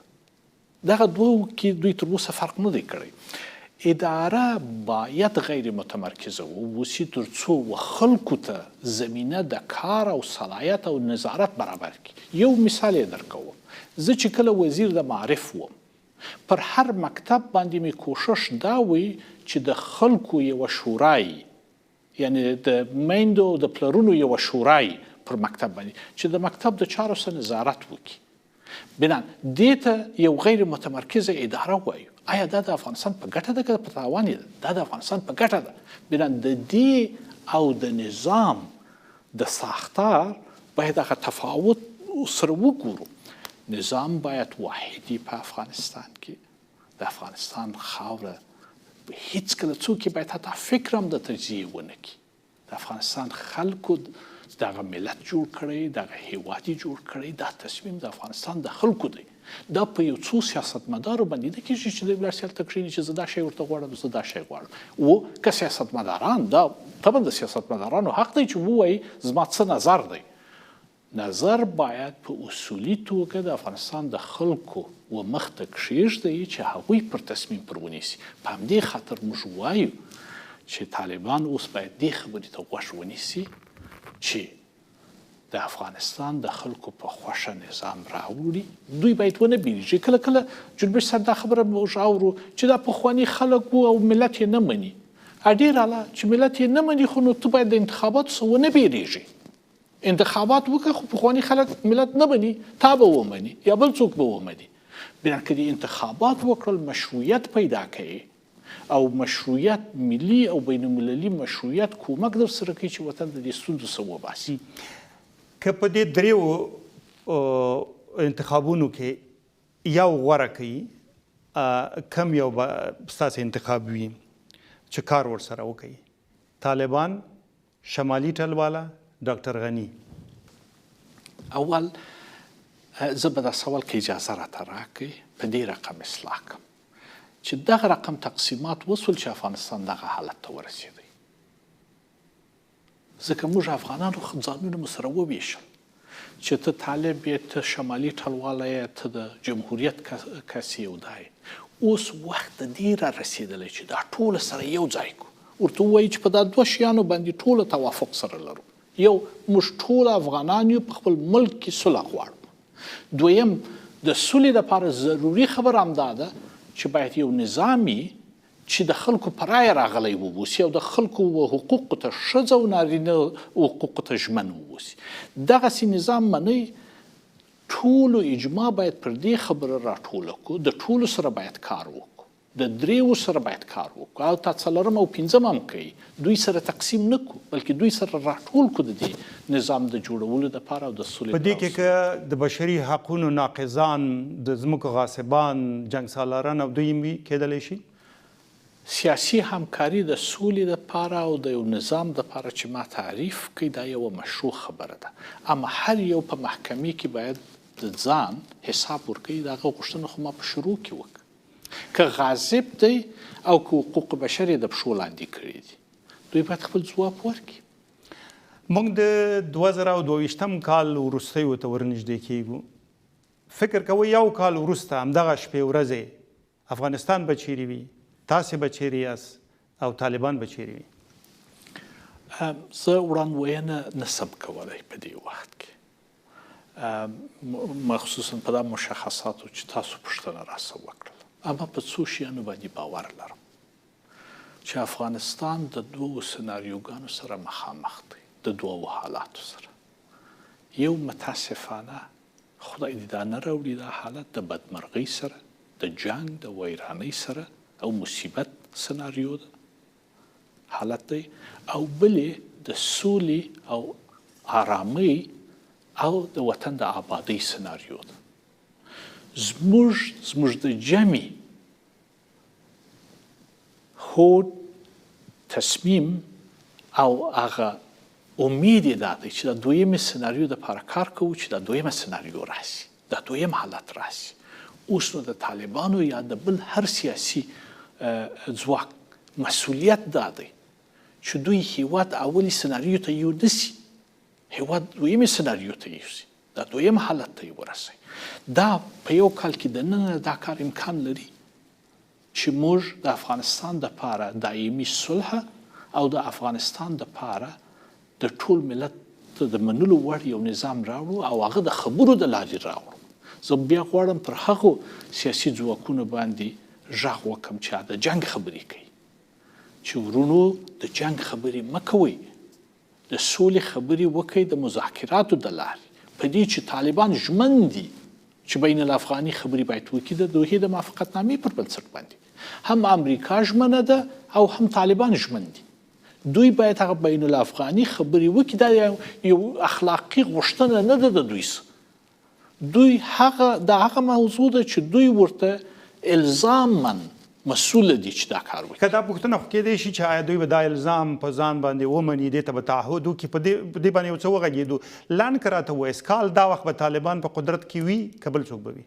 دغه دوه کې دوی تر اوسه فرق نه دی کړی. اداره باید غیر متمرکزه واوسي تر څو و خلکو ته زمینه د کار او صلاحیت او نظارت برابر کړي. یو مثال یې درکوم. زه چې کله وزیر د معارف وم، پر هر مکتب باندې مې کوشش دا وي چې د خلکو یوه شورای، یعنی د میندو د پلرونو یوه شورای پر مکتب باندې چې د مکتب د چارو سره نظارت وکړي. بنان دې ته یو غیر متمرکزه اداره وایو. آیا دا د افغانستان په ګټه ده که په تاوان ده؟ دا د افغانستان په ګټه ده. بنان د دې او د نظام د ساختار باید هغه تفاوت سره وګورو. نظام باید واحدي په افغانستان کې. د افغانستان خاوره هیڅ کله څوک باید حتی فکر هم د تجزیې ونه کړي. د افغانستان خلکو دغه ملت جوړ کړی، دغه هیواد جوړ کړی، دا تصمیم د افغانستان د خلکو دی. دا په یو څو سیاستمدارو باندې نه کېږي چې دوی ولاړ سي هلته کښېني چې زه دا شی ورته غواړم، زه دا شی غواړم. و که سیاستمداران، دا طبعا د سیاستمدارانو حق دی چې ووایي زما څه نظر دی. نظر باید په اصولي توګه د افغانستان د خلکو و مخ ته کښېږدئ چې هغوی پر تصمیم پر ونیسي. په همدې خاطر موږ وایو چې طالبان اوس باید دې خبرې ته غوږ ونیسي چې د افغانستان د خلکو په خوښه نظام راوړي. دوی باید ونه بیریږي. کله کله جنبش صاحب دا خبره موږ اورو چې دا پخواني خلک وو او ملت یې نه مني. ډېر اعلی چې ملت یې نه مني، خو نو ته باید د انتخاباتو څخه ونه بیریږي. انتخابات وکړه، خو پخواني خلک ملت نه مني، تا به ومني یا بل څوک به ومني. بیا که د انتخابات وکړل، مشروعیت پیدا کوي او مشروعیت ملي او بین المللي مشروعیت کومک در سره کوي چې وطن د دې ستونزو څخه وباسي. که په دې دریو انتخابونو کې یو غوره کوي، کم یو به ستاسې انتخاب وي چې کار ورسره وکوي؟ طالبان، شمالي ټلواله، ډاکټر غني؟ اول زه به دا سوال کې اجازه راته راکړئ په دې رقم اصلاح کړم چې دغه رقم تقسیمات وسول چې افغانستان دغه حالت ته ورسېدی. ځکه موږ افغانانو ځانونه مو سره وویشل چې ته طالب یې، ته شمالي ټلواله یې، ته د جمهوریت کس یې او دا یې. اوس وخت د دې را رسېدلی چې دا ټوله سره یو ځای کړو. ورته ووایي چې په دا دوه شیانو باندې ټوله توافق سره لرو. یو، موږ ټول افغانان یو، په خپل ملک کې صلح غواړو. دویم، د سولې لپاره ضروري خبره همدا ده چې باید یو نظامي چې د خلکو په رایه راغلی ووسي او د خلکو حقوقو ته ښځه او نارینه حقوقو ته ژمن ووسي. دغسې نظام منئ ټولو اجماع باید پر دې خبره راټوله کړو، د ټولو سره باید کار وکړو، د دریو سره باید کار وکړو او تا څلورم او پنځم هم کوي، دوی سره تقسیم نه کړو بلکې دوی سره راټول کړو د دې نظام د جوړولو دپاره او د سولې په دې کې که د بشري حقونو ناقضان، د ځمکو غاصبان، جنګ سالاران او دوی کېدلی شي. سیاسي همکاري د سولې دپاره او د یو نظام دپاره چې ما تعریف کوي دا یوه مشروع خبره ده، اما هر یو په محکمې کې باید د ځان حساب ورکوي، د هغه غوښتنه خو ما په شروع کې وکړه، که غاصب دی او که حقوق بشر یې د پښو لاندې کړي دي دوی باید خپل ځواب ورکړي. موږ د 2022 کال وروستیو ته ورنږدې کیږو. فکر کوئ یو کال وروسته همدغه شپې ورځې افغانستان به چیرې وي، تاسې به چیرې یاست او طالبان به چیرې وي؟ زه وړاندوینه نسم کولی په دې وخت کې، مخصوصا په دا مشخصاتو چې تاسو پوښتنه راسه وکړله، اما په څو شیانو باندې باور لرم چې افغانستان د دوو سناریوګانو سره مخامخ دی، د دوو حالاتو سره. یو متاسفانه خدای دې دا نه راوړي دا حالت د بدمرغۍ سره، د جنګ د ویرانۍ سره او مصیبت سناریو ده حالت دی، او بلې د سولې او آرامۍ او د وطن د آبادۍ سناریو ده. زموږ د جمعي هوډ، تصمیم او هغه امید یې دا دی چې د دویمې سناریو دپاره کار کوو چې دا دویمه سناریو راسي، دا دویم حالت راسي. اوس نو د طالبانو یا د بل هر سیاسي ځواک مسؤلیت دا دی چې دوی هیواد اولي سناریو ته یونسي، هیواد دویمې سناریو ته یوسي، دا دویم حالت ته یې ورسوي. دا په یو کال کې دننه دا کار امکان لري چې موږ د افغانستان دپاره دایمي صلح او د افغانستان دپاره د ټول ملت د منلو وړ یو نظام راوړو او هغه د خبرو د لارې راوړو. زه بیا غواړم پر هغو سیاسي ځواکونو باندې غږ وکړم چې د جنګ خبرې کوي چې ورونو د جنګ خبرې مه کوئ، د سولې خبرې وکړئ د مذاکراتو د لارې، په دې چې طالبان ژمن دي چې بین الافغاني خبرې باید وکړي د دوحې د موافقتنامې پر بنسټ باندې. هم امریکا ژمنه ده او هم طالبان ژمن دي، دوی باید هغه بین الافغاني خبرې وکړي. دا یو اخلاقي غوښتنه نه ده د دوی څخه، دوی هغه موضوع ده چې دوی ورته الزاماً مسؤل دي چې دا کار وکړي. که دا پوښتنه خو کېدی شي چې آیا دوی به دا الزام په ځان باندې ومني، دې ته به تعهد وکړي، په دې باندې یو څه وغږېدو. لاند که راته ووایاست کال دا وخت به طالبان په قدرت کې وي که بل څوک به وي؟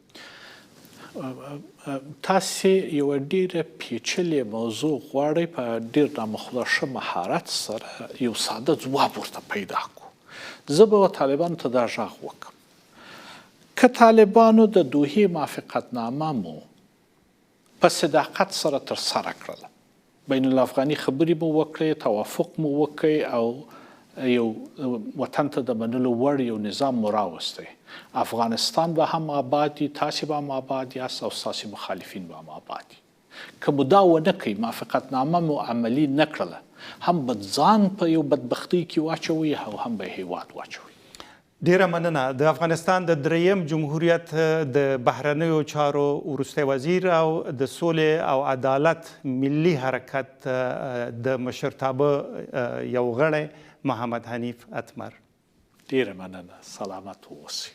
تاسې یوه ډېره پیچلې موضوع غواړئ، په ډېر نامخداشه مهارت سره یو ساده ځواب ورته پیدا کړو. زه به طالبانو ته دا غږ وکړم که طالبانو د دوحې موافقتنامه مو په صداقت سره ترسره کړله، بین الافغاني خبرې مو وکړې، توافق مو وکړئ او یو وطن ته د منلو وړ یو نظام مو راوستی، افغانستان به هم آباد وي، تاسې به هم آباد یاست او ستاسې مخالفین به هم آباد وي. که مو دا ونه کوي، موافقتنامه مو عملي نه کړله، هم به ځان په یو بدبختۍ کې واچوئ او هم به هیواد واچوئ. ډیره مننه. د افغانستان د دریم جمهوریت د بهرنیو چارو وروستی وزیر او د سولې او عدالت ملي حرکت د مشرتابه یو غړی محمد حنیف اتمر. ډیره مننه، سلامت اوسئ.